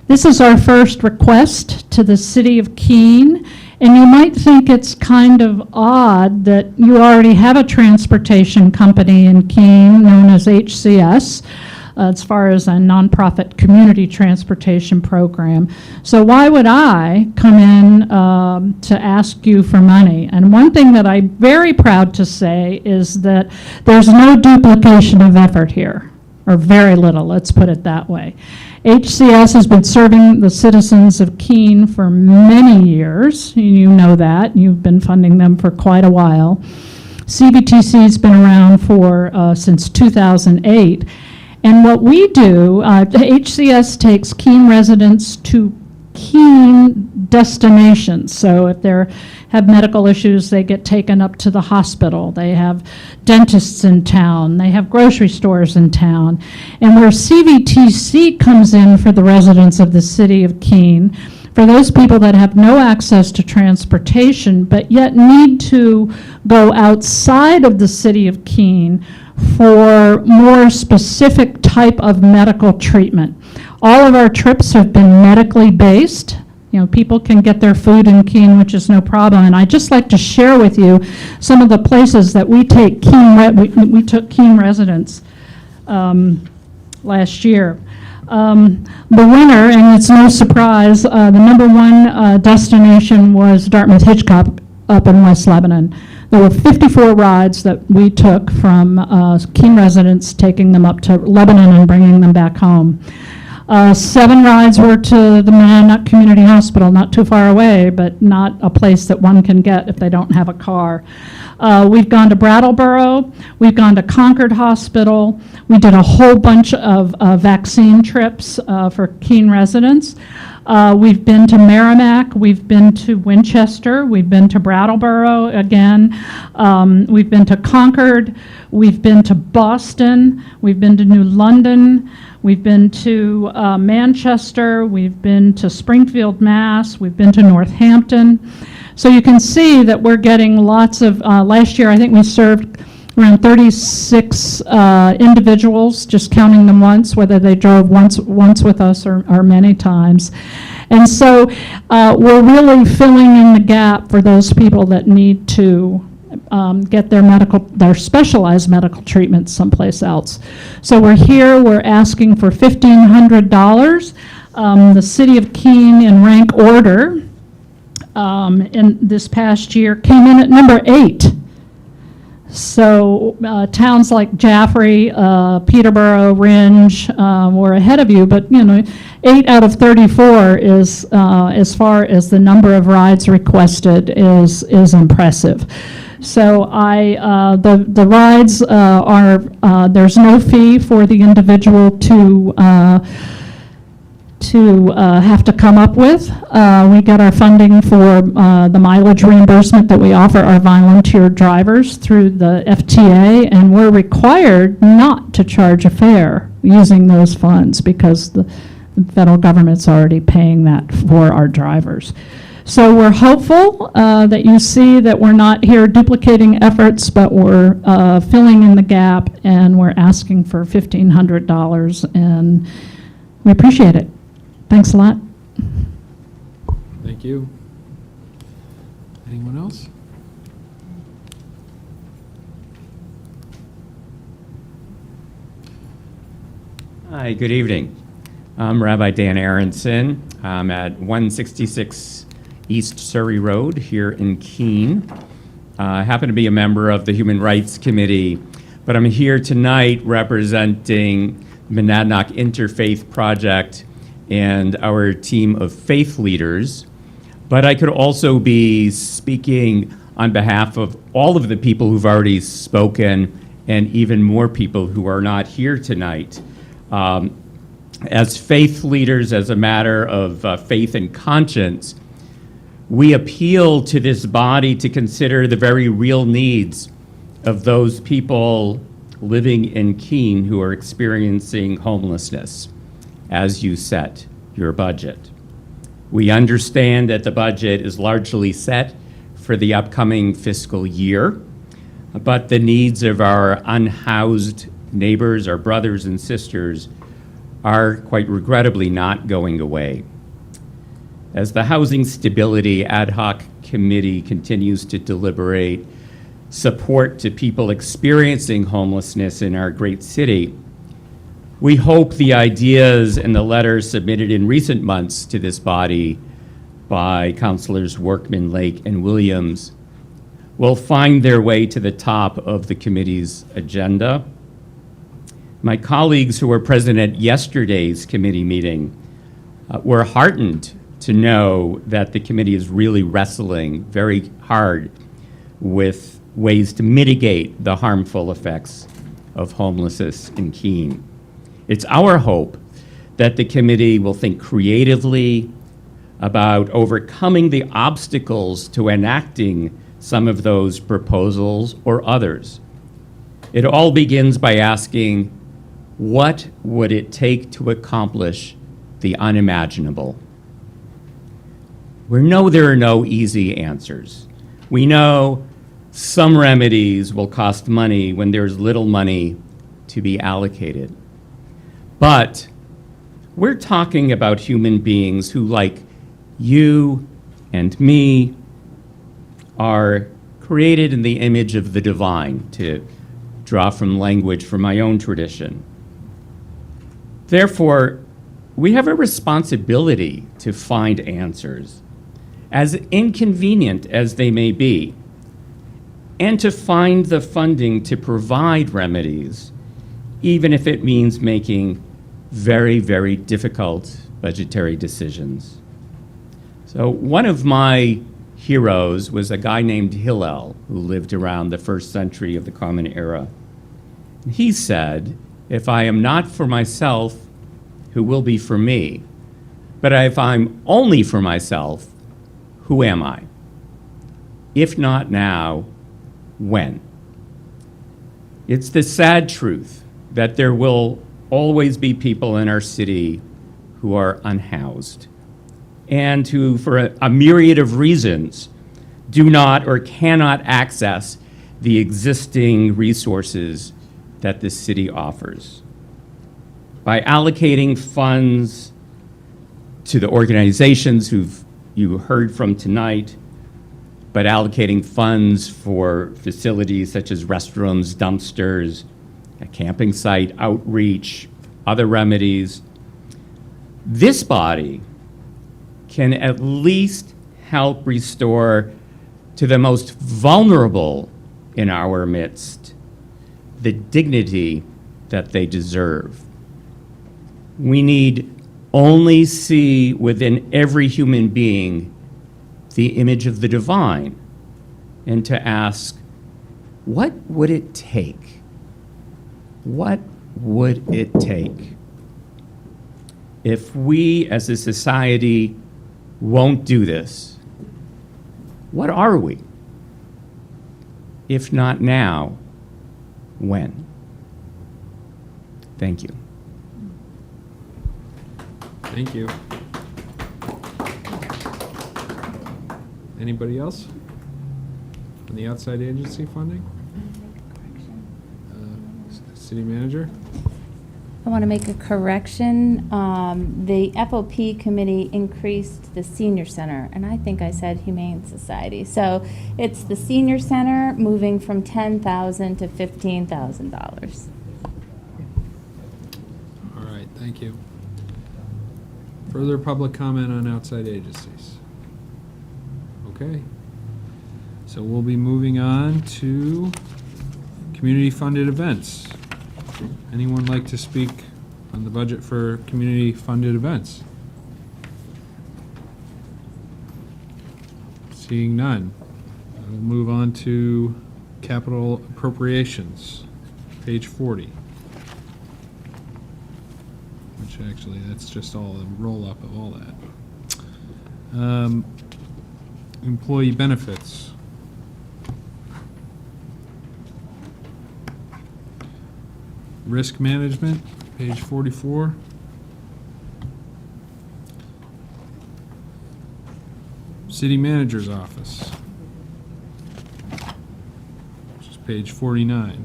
This is our first request to the city of Keene, and you might think it's kind of odd that you already have a transportation company in Keene known as HCS, as far as a nonprofit community transportation program. So why would I come in to ask you for money? And one thing that I'm very proud to say is that there's no duplication of effort here, or very little, let's put it that way. HCS has been serving the citizens of Keene for many years. You know that. You've been funding them for quite a while. CVTC's been around since 2008. And what we do, HCS takes Keene residents to Keene destinations. So if they have medical issues, they get taken up to the hospital. They have dentists in town. They have grocery stores in town. And where CVTC comes in for the residents of the city of Keene, for those people that have no access to transportation, but yet need to go outside of the city of Keene for more specific type of medical treatment. All of our trips have been medically based. people can get their food in Keene, which is no problem. And I'd just like to share with you some of the places that we take we took Keene residents last year. The winner, and it's no surprise, the number one destination was Dartmouth-Hitchcock up in West Lebanon. There were 54 rides that we took from Keene residents, taking them up to Lebanon and bringing them back home. 7 rides were to the Monadnock Community Hospital, not too far away, but not a place that one can get if they don't have a car. We've gone to Brattleboro. We've gone to Concord Hospital. We did a whole bunch of vaccine trips for Keene residents. We've been to Merrimack. We've been to Winchester. We've been to Brattleboro again. We've been to Concord. We've been to Boston. We've been to New London. We've been to Manchester. We've been to Springfield, Mass. We've been to Northampton. So you can see that we're getting lots of, last year I think we served around 36 individuals, just counting them once, whether they drove once with us or many times. And so we're really filling in the gap for those people that need to get their specialized medical treatment someplace else. So we're here, we're asking for $1,500. The city of Keene, in rank order, in this past year, came in at number 8. So towns like Jaffrey, Peterborough, Ringe were ahead of you, but 8 out of 34 is, as far as the number of rides requested, is impressive. So the rides are, there's no fee for the individual to have to come up with. We get our funding for the mileage reimbursement that we offer our volunteer drivers through the FTA, and we're required not to charge a fare using those funds because the federal government's already paying that for our drivers. So we're hopeful that you see that we're not here duplicating efforts, but we're filling in the gap, and we're asking for $1,500, and we appreciate it. Thanks a lot. Thank you. Anyone else? Hi, good evening. I'm Rabbi Dan Aronson. I'm at 166 East Surrey Road here in Keene. I happen to be a member of the Human Rights Committee, but I'm here tonight representing the Monadnock Interfaith Project and our team of faith leaders. But I could also be speaking on behalf of all of the people who've already spoken and even more people who are not here tonight. As faith leaders, as a matter of faith and conscience, we appeal to this body to consider the very real needs of those people living in Keene who are experiencing homelessness as you set your budget. We understand that the budget is largely set for the upcoming fiscal year, but the needs of our unhoused neighbors, our brothers and sisters, are quite regrettably not going away. As the Housing Stability Ad Hoc Committee continues to deliberate support to people experiencing homelessness in our great city, we hope the ideas and the letters submitted in recent months to this body by Councilors Workman, Lake, and Williams will find their way to the top of the committee's agenda. My colleagues who were present at yesterday's committee meeting were heartened to know that the committee is really wrestling very hard with ways to mitigate the harmful effects of homelessness in Keene. It's our hope that the committee will think creatively about overcoming the obstacles to enacting some of those proposals or others. It all begins by asking, what would it take to accomplish the unimaginable? We know there are no easy answers. We know some remedies will cost money when there's little money to be allocated. But we're talking about human beings who, like You and me are created in the image of the divine, to draw from language from my own tradition. Therefore, we have a responsibility to find answers, as inconvenient as they may be, and to find the funding to provide remedies, even if it means making very, very difficult budgetary decisions. So one of my heroes was a guy named Hillel, who lived around the 1st century of the Common Era. He said, "If I am not for myself, who will be for me? But if I'm only for myself, who am I? If not now, when?" It's the sad truth that there will always be people in our city who are unhoused and who, for a myriad of reasons, do not or cannot access the existing resources that this city offers. By allocating funds to the organizations you heard from tonight, but allocating funds for facilities such as restrooms, dumpsters, a camping site, outreach, other remedies, this body can at least help restore to the most vulnerable in our midst the dignity that they deserve. We need only see within every human being the image of the divine, and to ask, what would it take? What would it take? If we as a society won't do this, what are we? If not now, when? Thank you. Thank you. Anybody else? On the outside agency funding? City manager? I want to make a correction. The FOP committee increased the senior center, and I think I said Humane Society. So it's the senior center moving from $10,000 to $15,000. All right, thank you. Further public comment on outside agencies? Okay. So we'll be moving on to community-funded events. Anyone like to speak on the budget for community-funded events? Seeing none, we'll move on to capital appropriations, page 40. Which actually, that's just all the roll-up of all that. Employee benefits. Risk management, page 44. City manager's office, which is page 49.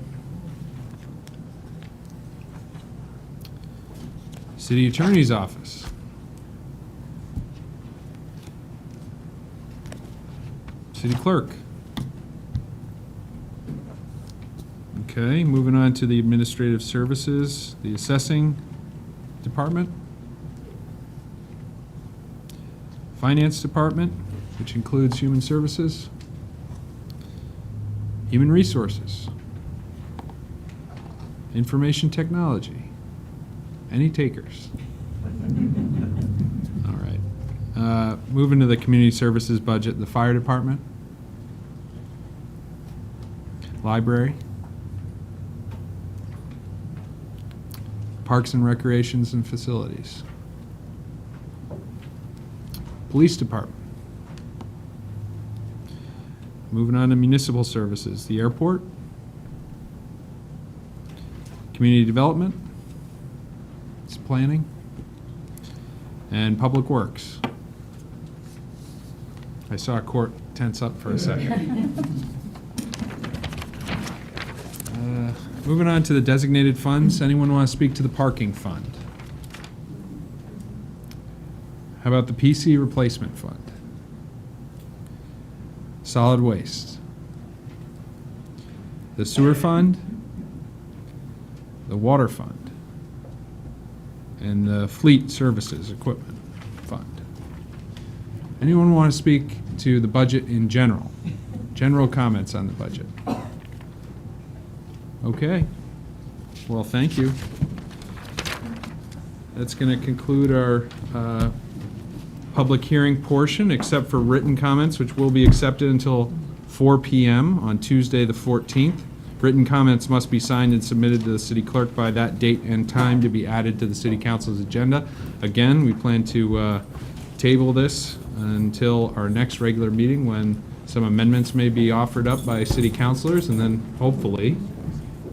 City attorney's office. City clerk. Okay, moving on to the administrative services, the assessing department. Finance department, which includes human services. Human resources. Information technology. Any takers? All right. Moving to the community services budget, the fire department. Library. Parks and recreations and facilities. Police department. Moving on to municipal services, the airport. Community development. It's planning. And public works. I saw court tense up for a second. Moving on to the designated funds. Anyone want to speak to the parking fund? How How about the PC replacement fund? Solid waste. The sewer fund, the water fund, and the fleet services equipment fund. Anyone want to speak to the budget in general? General comments on the budget? Okay. Well, thank you. That's going to conclude our public hearing portion, except for written comments, which will be accepted until 4 p.m. on Tuesday, the 14th. Written comments must be signed and submitted to the city clerk by that date and time to be added to the city council's agenda. Again, we plan to table this until our next regular meeting, when some amendments may be offered up by city councilors, and then hopefully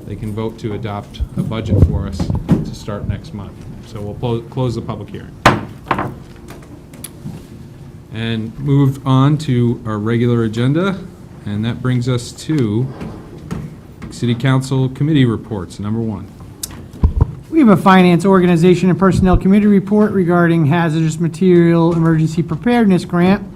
they can vote to adopt a budget for us to start next month. So we'll close the public hearing. And move on to our regular agenda, and that brings us to City Council Committee Reports, number 1. We have a Finance, Organization, and Personnel Committee report regarding hazardous material emergency preparedness grant.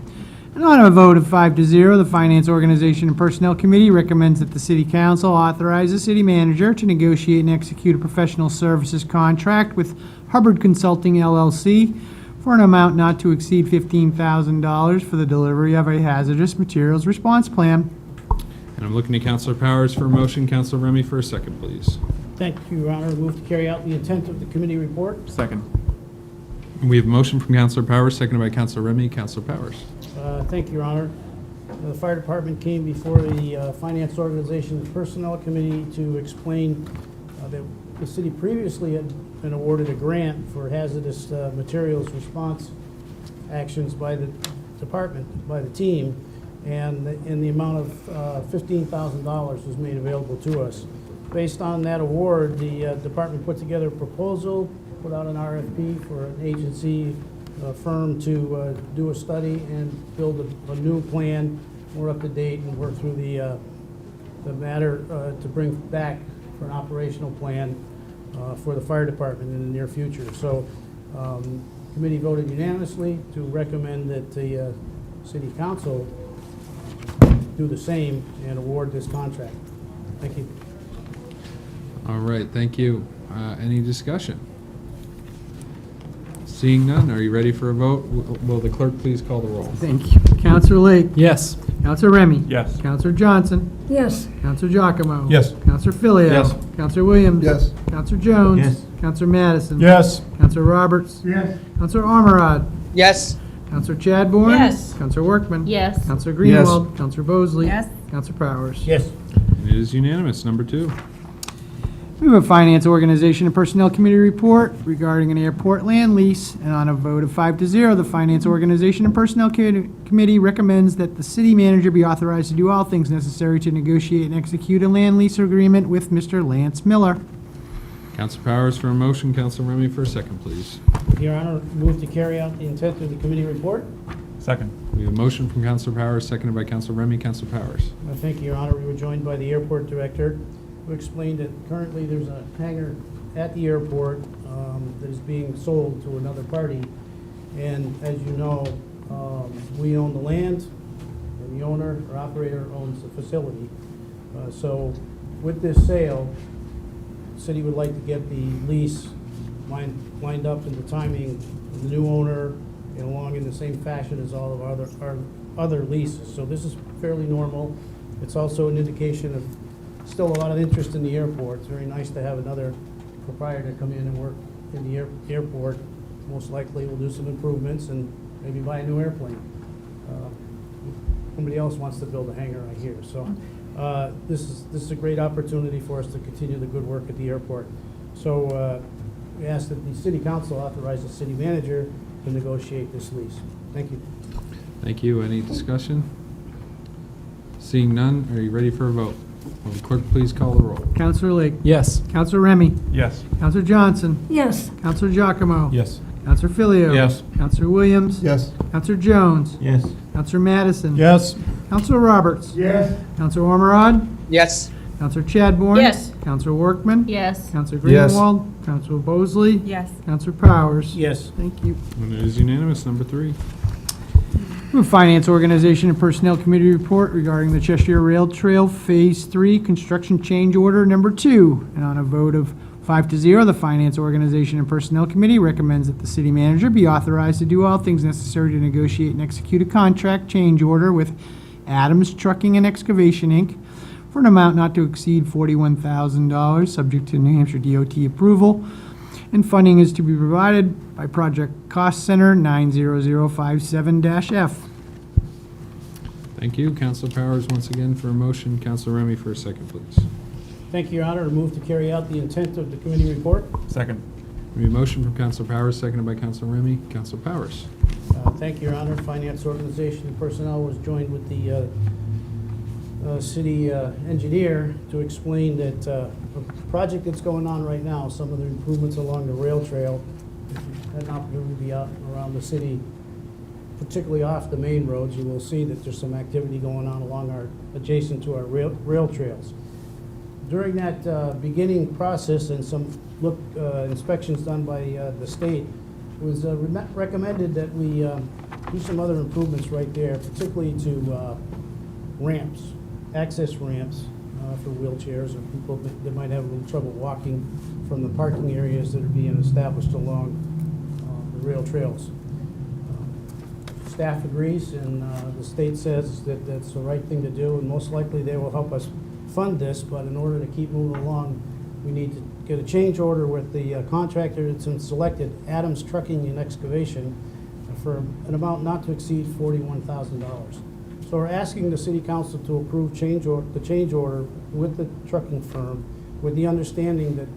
And on a vote of 5-0, the Finance, Organization, and Personnel Committee recommends that the City Council authorize the city manager to negotiate and execute a professional services contract with Hubbard Consulting LLC for an amount not to exceed $15,000 for the delivery of a hazardous materials response plan. And I'm looking to Councilor Powers for a motion. Councilor Remy for a second, please. Thank you, Your Honor. Move to carry out the intent of the committee report. Second. We have a motion from Councilor Powers, seconded by Councilor Remy. Councilor Powers. Thank you, Your Honor. The fire department came before the Finance Organization and Personnel Committee to explain that the city previously had been awarded a grant for hazardous materials response actions by the department, by the team, and in the amount of $15,000 was made available to us. Based on that award, the department put together a proposal, put out an RFP for an agency firm to do a study and build a new plan, more up to date, and work through the matter to bring back for an operational plan for the fire department in the near future. So committee voted unanimously to recommend that the city council do the same and award this contract. Thank you. All right, thank you. Any discussion? Seeing none, are you ready for a vote? Will the clerk please call the roll? Thank you. Counselor Lake? Yes. Counselor Remy? Yes. Counselor Johnson? Yes. Counselor Giacomo? Yes. Counselor Filio? Yes. Counselor Williams? Yes. Counselor Jones? Yes. Counselor Madison? Yes. Counselor Roberts? Yes. Counselor Armorad? Yes. Counselor Chadbourne? Yes. Counselor Workman? Yes. Counselor Greenwald? Counselor Bosley? Yes. Counselor Powers? Yes. And it is unanimous. Number 2. We have a Finance, Organization, and Personnel Committee report regarding an airport land lease, and on a vote of 5-0, the Finance, Organization, and Personnel Committee recommends that the city manager be authorized to do all things necessary to negotiate and execute a land lease agreement with Mr. Lance Miller. Councilor Powers for a motion. Councilor Remy for a second, please. Your Honor, move to carry out the intent of the committee report. Second. We have a motion from Councilor Powers, seconded by Councilor Remy. Councilor Powers. Thank you, Your Honor. We were joined by the airport director, who explained that currently there's a hangar at the airport that is being sold to another party. And as you know, we own the land, and the owner or operator owns the facility. So with this sale, the city would like to get the lease lined up in the timing of the new owner and along in the same fashion as all of our other leases. So this is fairly normal. It's also an indication of still a lot of interest in the airport. It's very nice to have another proprietor come in and work in the airport. Most likely we'll do some improvements and maybe buy a new airplane. Somebody else wants to build a hangar, I hear. So this is a great opportunity for us to continue the good work at the airport. So we ask that the city council authorize the city manager to negotiate this lease. Thank you. Thank you. Any discussion? Seeing none, are you ready for a vote? Will the clerk please call the roll? Counselor Lake? Yes. Counselor Remy? Yes. Counselor Johnson? Yes. Counselor Giacomo? Yes. Counselor Filio? Yes. Counselor Williams? Yes. Counselor Jones? Yes. Counselor Madison? Yes. Counselor Roberts? Yes. Counselor Ormerod? Yes. Counselor Chadbourne? Yes. Counselor Workman? Yes. Counselor Yes. Greenwald? Counselor Bosley? Yes. Counselor Powers? Yes. Thank you. And it is unanimous. Number 3. Finance Organization and Personnel Committee report regarding the Cheshire Rail Trail Phase 3 construction change order number 2. And on a vote of 5-0, the Finance Organization and Personnel Committee recommends that the city manager be authorized to do all things necessary to negotiate and execute a contract change order with Adams Trucking and Excavation, Inc. for an amount not to exceed $41,000, subject to New Hampshire DOT approval. And funding is to be provided by Project Cost Center 90057-F. Thank you. Counselor Powers once again for a motion. Counselor Remy for a second, please. Thank you, Your Honor. To move to carry out the intent of the committee report. Second. We have a motion from Counselor Powers, seconded by Counselor Remy. Counselor Powers. Thank you, Your Honor. Finance Organization and Personnel was joined with the city engineer to explain that a project that's going on right now, some of the improvements along the rail trail, if you had an opportunity to be out and around the city, particularly off the main roads, you will see that there's some activity going on along our, adjacent to our rail trails. During that beginning process and some inspections done by the state, it was recommended that we do some other improvements right there, particularly to ramps, access ramps for wheelchairs or people that might have a little trouble walking from the parking areas that are being established along the rail trails. Staff agrees, and the state says that that's the right thing to do, and most likely they will help us fund this, but in order to keep moving along, we need to get a change order with the contractor that's been selected, Adams Trucking and Excavation, for an amount not to exceed $41,000. So we're asking the city council to approve the change order with the trucking firm, with the understanding that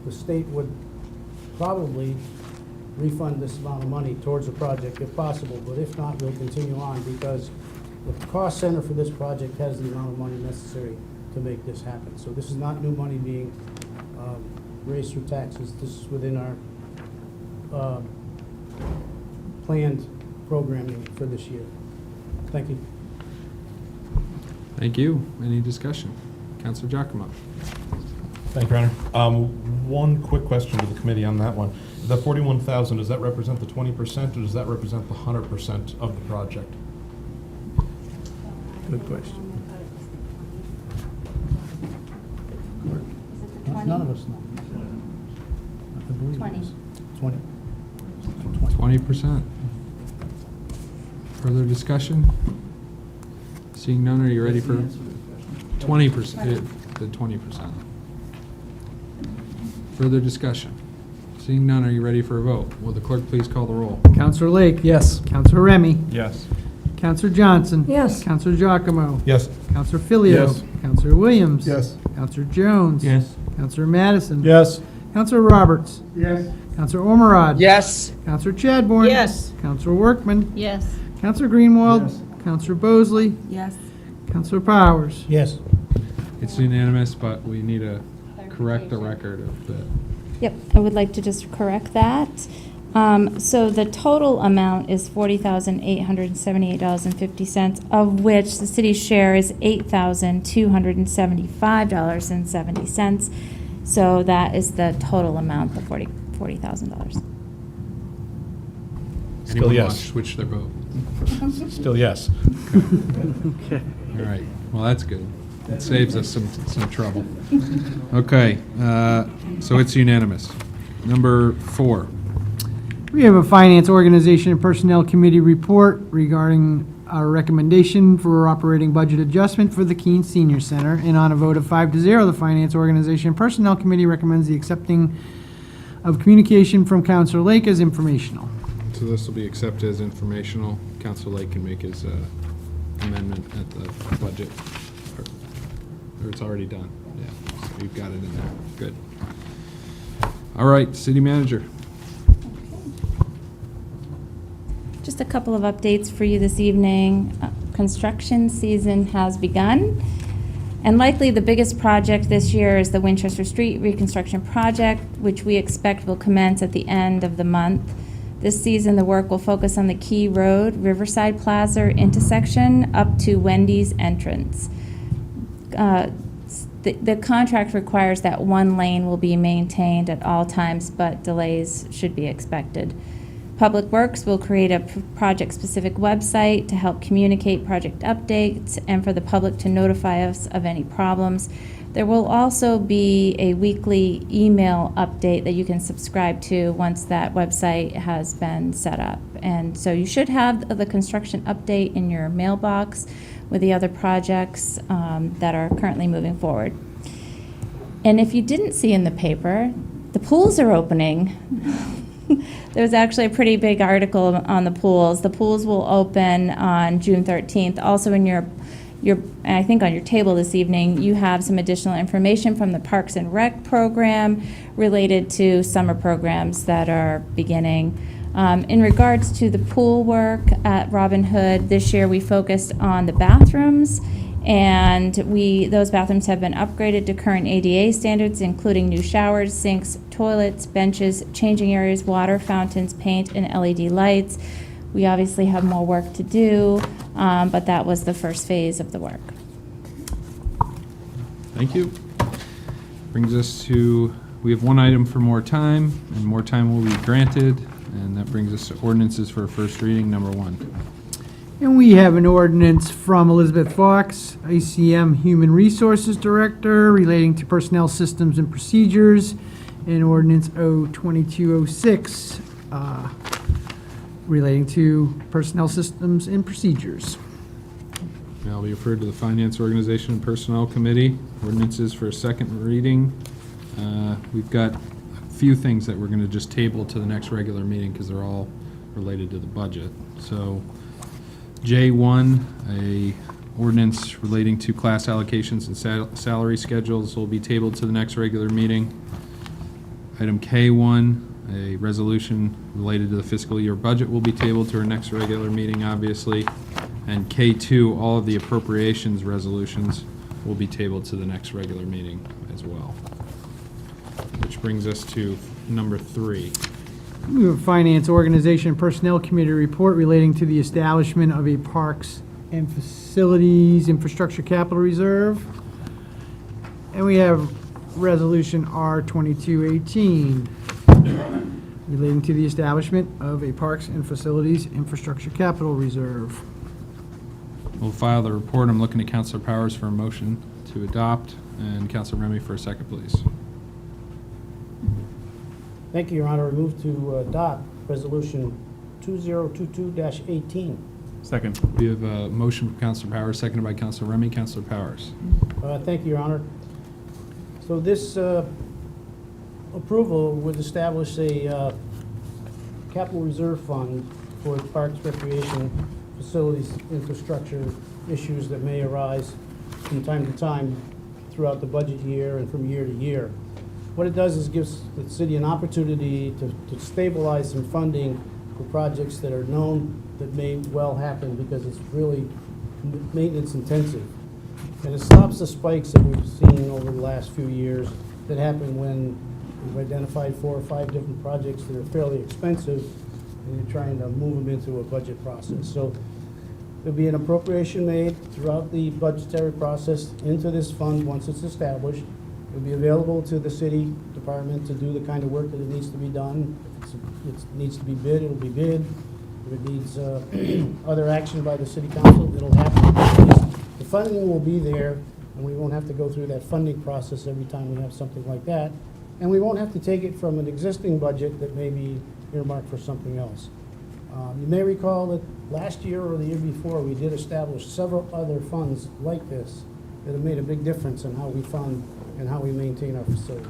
the state would probably refund this amount of money towards the project if possible, but if not, we'll continue on because the cost center for this project has the amount of money necessary to make this happen. So this is not new money being raised through taxes. This is within our planned programming for this year. Thank you. Thank you. Any discussion? Counselor Giacomo. Thank you, Your Honor. One quick question to the committee on that one. The 41,000, does that represent the 20% or does that represent the 100% of the project? Good question. None of us know. I believe it 20. is. 20. 20%. Further discussion? Seeing none, are you ready for 20%? The 20%. Further discussion? Seeing none, are you ready for a vote? Will the clerk please call the roll? Counselor Lake? Yes. Counselor Remy? Yes. Counselor Johnson? Yes. Counselor Giacomo? Yes. Counselor Filio? Yes. Counselor Williams? Yes. Counselor Jones? Yes. Counselor Madison? Yes. Counselor Roberts? Yes. Counselor Ormerod? Yes. Counselor Chadbourne? Yes. Counselor Workman? Yes. Counselor Greenwald? Yes. Counselor Bosley? Yes. Counselor Powers? Yes. It's unanimous, but we need to correct the record of the. Yep, I would like to just correct that. So the total amount is $40,878.50, of which the city's share is $8,275.70. So that is the total amount, the $40,000. Anyone yes. want to switch their vote? Still yes. All right, well, that's good. It saves us some trouble. Okay, so it's unanimous. Number 4. We have a Finance Organization and Personnel Committee report regarding our recommendation for operating budget adjustment for the Keene Senior Center. And on a vote of 5-0, the Finance Organization and Personnel Committee recommends the accepting of communication from Counselor Lake as informational. So this will be accepted as informational. Council Lake can make his amendment at the budget. Or it's already done. Yeah, so you've got it in there. Good. All right, City Manager. Just a couple of updates for you this evening. Construction season has begun, and likely the biggest project this year is the Winchester Street reconstruction project, which we expect will commence at the end of the month. This season, the work will focus on the Key Road, Riverside Plaza intersection up to Wendy's entrance. the contract requires that one lane will be maintained at all times, but delays should be expected. Public Works will create a project-specific website to help communicate project updates and for the public to notify us of any problems. There will also be a weekly email update that you can subscribe to once that website has been set up. And so you should have the construction update in your mailbox with the other projects that are currently moving forward. And if you didn't see in the paper, the pools are opening. There was actually a pretty big article on the pools. The pools will open on June 13th. Also in your I think on your table this evening, you have some additional information from the Parks and Rec program related to summer programs that are beginning. In regards to the pool work at Robin Hood, this year we focused on the bathrooms, and those bathrooms have been upgraded to current ADA standards, including new showers, sinks, toilets, benches, changing areas, water fountains, paint, and LED lights. We obviously have more work to do, but that was the first phase of the work. Thank you. Brings us to, we have one item for more time, and more time will be granted, and that brings us to ordinances for first reading, number 1. And we have an ordinance from Elizabeth Fox, ICM Human Resources Director, relating to personnel systems and procedures, and ordinance 02206, relating to personnel systems and procedures. Now be referred to the Finance, Organization, and Personnel Committee. Ordinances for a second reading. We've got a few things that we're going to just table to the next regular meeting because they're all related to the budget. So J1, a ordinance relating to class allocations and salary schedules will be tabled to the next regular meeting. Item K1, a resolution related to the fiscal year budget will be tabled to our next regular meeting, obviously. And K2, all of the appropriations resolutions will be tabled to the next regular meeting as well. Which brings us to number 3. We have a Finance, Organization, and Personnel Committee report relating to the establishment of a Parks and Facilities Infrastructure Capital Reserve. And we have Resolution R2218 relating to the establishment of a Parks and Facilities Infrastructure Capital Reserve. We'll file the report. I'm looking at Councilor Powers for a motion to adopt, and Councilor Remy for a second, please. Thank you, Your Honor. I move to adopt Resolution 2022-18. Second. We have a motion from Councilor Powers, seconded by Councilor Remy. Councilor Powers. Thank you, Your Honor. So this approval would establish a capital reserve fund for parks, recreation, facilities, infrastructure issues that may arise from time to time throughout the budget year and from year to year. What it does is gives the city an opportunity to stabilize some funding for projects that are known that may well happen because it's really maintenance intensive. And it stops the spikes that we've seen over the last few years that happen when we've identified 4 or 5 different projects that are fairly expensive and you're trying to move them into a budget process. So there'll be an appropriation made throughout the budgetary process into this fund once it's established. It'll be available to the city department to do the kind of work that it needs to be done. If it needs to be bid, it'll be bid. If it needs other action by the city council, it'll happen. The funding will be there, and we won't have to go through that funding process every time we have something like that. And we won't have to take it from an existing budget that may be earmarked for something else. You may recall that last year or the year before, we did establish several other funds like this that have made a big difference in how we fund and how we maintain our facilities.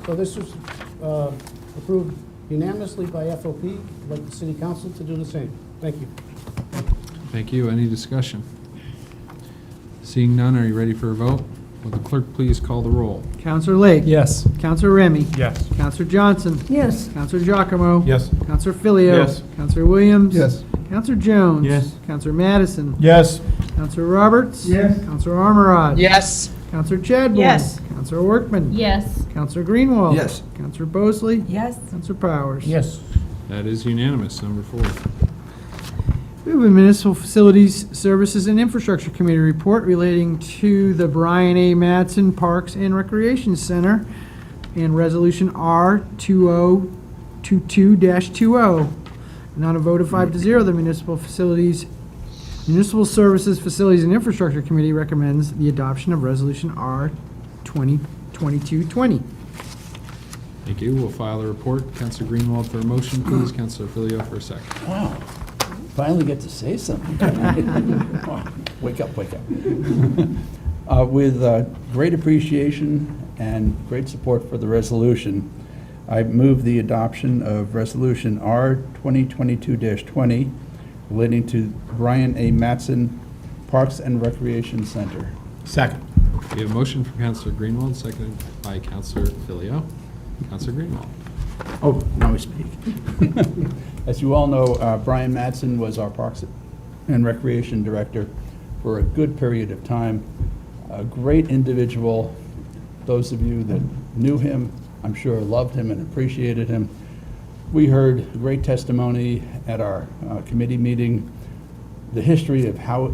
So this was approved unanimously by FOP. I'd like the city council to do the same. Thank you. Thank you. Any discussion? Seeing none, are you ready for a vote? Will the clerk please call the roll? Counselor Lake. Yes. Counselor Remy. Yes. Counselor Johnson. Yes. Counselor Giacomo. Yes. Counselor Filio. Yes. Counselor Williams. Yes. Counselor Jones. Yes. Counselor Madison. Yes. Counselor Roberts. Yes. Counselor Armorod. Yes. Counselor Chadbourne. Yes. Counselor Workman. Yes. Counselor Greenwald. Yes. Counselor Bosley. Yes. Counselor Powers. Yes. That is unanimous. Number 4. We have a Municipal Facilities, Services, and Infrastructure Committee report relating to the Brian A. Madsen Parks and Recreation Center and Resolution R2022-20. And on a vote of 5-0, the Municipal Services, Facilities, and Infrastructure Committee recommends the adoption of Resolution R2022-20. Thank you. We'll file the report. Counselor Greenwald for a motion, please. Counselor Filio for a second. Wow, finally get to say something. Wake up, wake up. With great appreciation and great support for the resolution, I move the adoption of Resolution R 2022-20 relating to Brian A. Madsen Parks and Recreation Center. Second. We have a motion from Counselor Greenwald, seconded by Counselor Filio. Counselor Greenwald. Oh, now we speak. As you all know, Brian Madsen was our Parks and Recreation Director for a good period of time. A great individual. Those of you that knew him, I'm sure loved him and appreciated him. We heard great testimony at our committee meeting, the history of how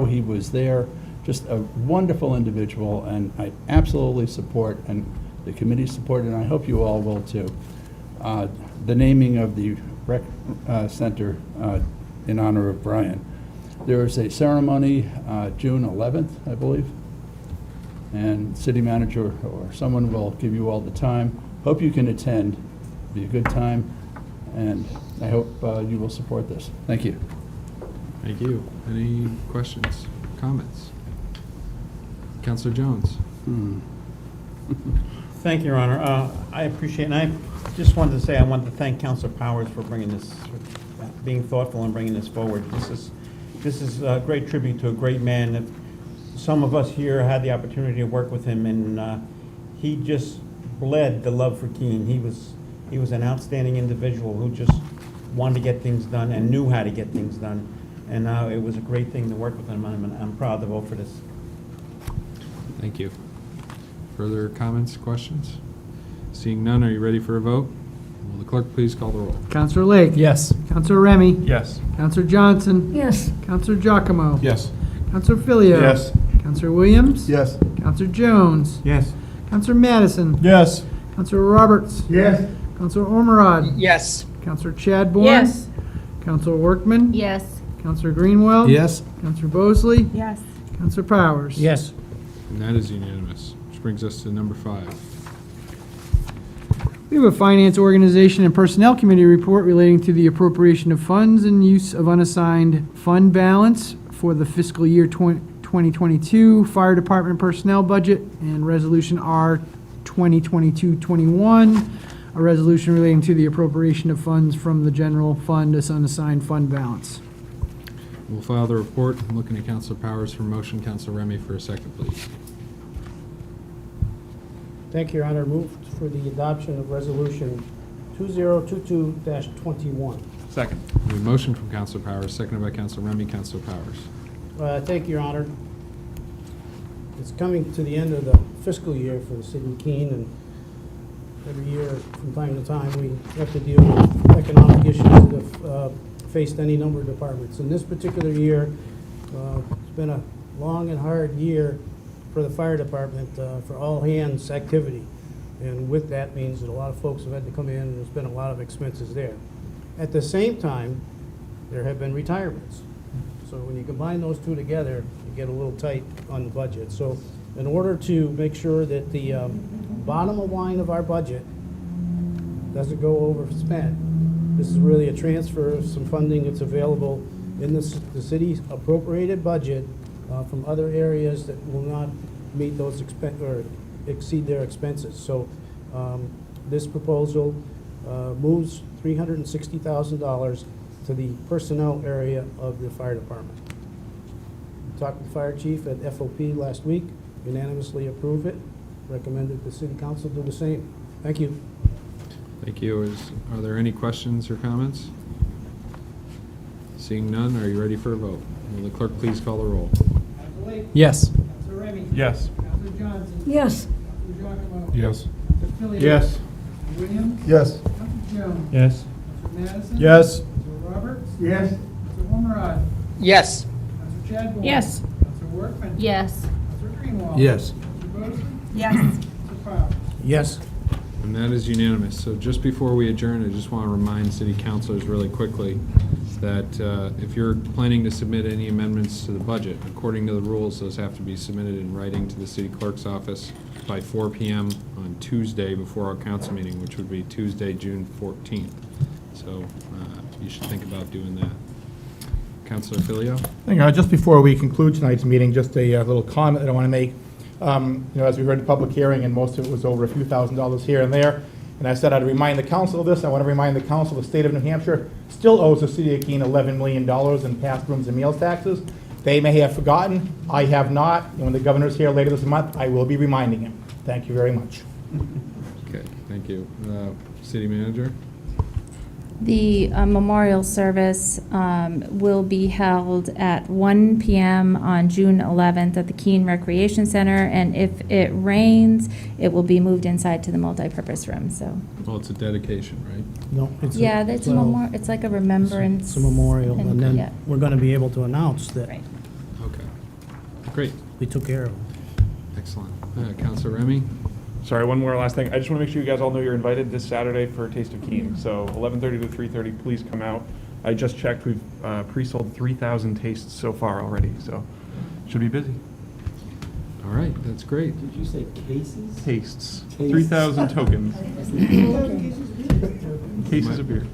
he was there. Just a wonderful individual, and I absolutely support, and the committee support, and I hope you all will too, the naming of the rec center in honor of Brian. There is a ceremony June 11th, I believe, and city manager or someone will give you all the time. Hope you can attend. Be a good time, and I hope you will support this. Thank you. Thank you. Any questions, comments? Counselor Jones. Thank you, Your Honor. I appreciate, and I just wanted to say I wanted to thank Counselor Powers for bringing this, being thoughtful and bringing this forward. This is a great tribute to a great man. Some of us here had the opportunity to work with him, and he just bled the love for Keene. He was an outstanding individual who just wanted to get things done and knew how to get things done. And it was a great thing to work with him, and I'm proud to vote for this. Thank you. Further comments, questions? Seeing none, are you ready for a vote? Will the clerk please call the roll? Counselor Lake. Yes. Counselor Remy. Yes. Counselor Johnson. Yes. Counselor Giacomo. Yes. Counselor Filio. Yes. Counselor Williams. Yes. Counselor Jones. Yes. Counselor Madison. Yes. Counselor Roberts. Yes. Counselor Ormerod. Yes. Counselor Chadbourne. Yes. Counselor Workman. Yes. Counselor Greenwell. Yes. Counselor Bosley. Yes. Counselor Powers. Yes. And that is unanimous, which brings us to number 5. We have a Finance, Organization, and Personnel Committee report relating to the appropriation of funds and use of unassigned fund balance for the fiscal year 2022 Fire Department personnel budget and Resolution R 2022-21, a resolution relating to the appropriation of funds from the general fund as unassigned fund balance. We'll file the report. I'm looking at Counselor Powers for motion. Counselor Remy for a second, please. Thank you, Your Honor. Moved for the adoption of Resolution 2022-21. Second. We have a motion from Counselor Powers, seconded by Counselor Remy. Counselor Powers. Thank you, Your Honor. It's coming to the end of the fiscal year for the city of Keene, and every year, from time to time, we have to deal with economic issues that have faced any number of departments. In this particular year, it's been a long and hard year for the fire department, for all hands activity. And with that means that a lot of folks have had to come in, and there's been a lot of expenses there. At the same time, there have been retirements. So when you combine those two together, you get a little tight on the budget. So in order to make sure that the bottom line of our budget doesn't go overspent, this is really a transfer of some funding that's available in the city's appropriated budget from other areas that will not meet those or exceed their expenses. So this proposal moves $360,000 to the personnel area of the fire department. Talked with the fire chief at FOP last week, unanimously approved it, recommended the city council do the same. Thank you. Thank you. Are there any questions or comments? Seeing none, are you ready for a vote? Will the clerk please call the roll? Counselor Lake. Yes. Counselor Remy. Yes. Counselor Johnson. Yes. Counselor Giacomo. Yes. Counselor Filio. Yes. Williams. Yes. Counselor Jones. Yes. Counselor Madison. Yes. Counselor Roberts. Yes. Ormerod. Yes. Counselor Chadbourne. Yes. Counselor Workman. Yes. Counselor Greenwald. Yes. Counselor Bosin. Yes. Counselor Powers. Yes. And that is unanimous. So just before we adjourn, I just want to remind city councilors really quickly that if you're planning to submit any amendments to the budget, according to the rules, those have to be submitted in writing to the city clerk's office by 4 p.m. on Tuesday before our council meeting, which would be Tuesday, June 14th. So you should think about doing that. Councilor Filio? Thank you. Just before we conclude tonight's meeting, just a little comment that I want to make. As we heard the public hearing, and most of it was over a few $1,000s here and there, and I said I'd remind the council of this. I want to remind the council the state of New Hampshire still owes the city of Keene $11 million in past rooms and meals taxes. They may have forgotten. I have not. And when the governor's here later this month, I will be reminding him. Thank you very much. Okay, thank you. City manager? The memorial service will be held at 1 p.m. on June 11th at the Keene Recreation Center, and if it rains, it will be moved inside to the multipurpose room, so. Well, it's a dedication, right? No, it's. Yeah, it's a memorial, it's like a remembrance. It's a memorial, and yeah, then we're going to be able to announce that Right. Okay. Great. we took care of it. Excellent. Councilor Remy? Sorry, one more last thing. I just want to make sure you guys all know you're invited this Saturday for a Taste of Keene. So 11:30 to 3:30, please come out. I just checked, we've pre-sold 3,000 tastes so far already, so should be busy. All right, that's great. Did you say cases? Tastes. 3,000 tokens. Cases of beer.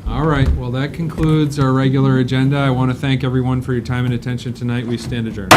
All right, well, that concludes our regular agenda. I want to thank everyone for your time and attention tonight. We stand adjourned.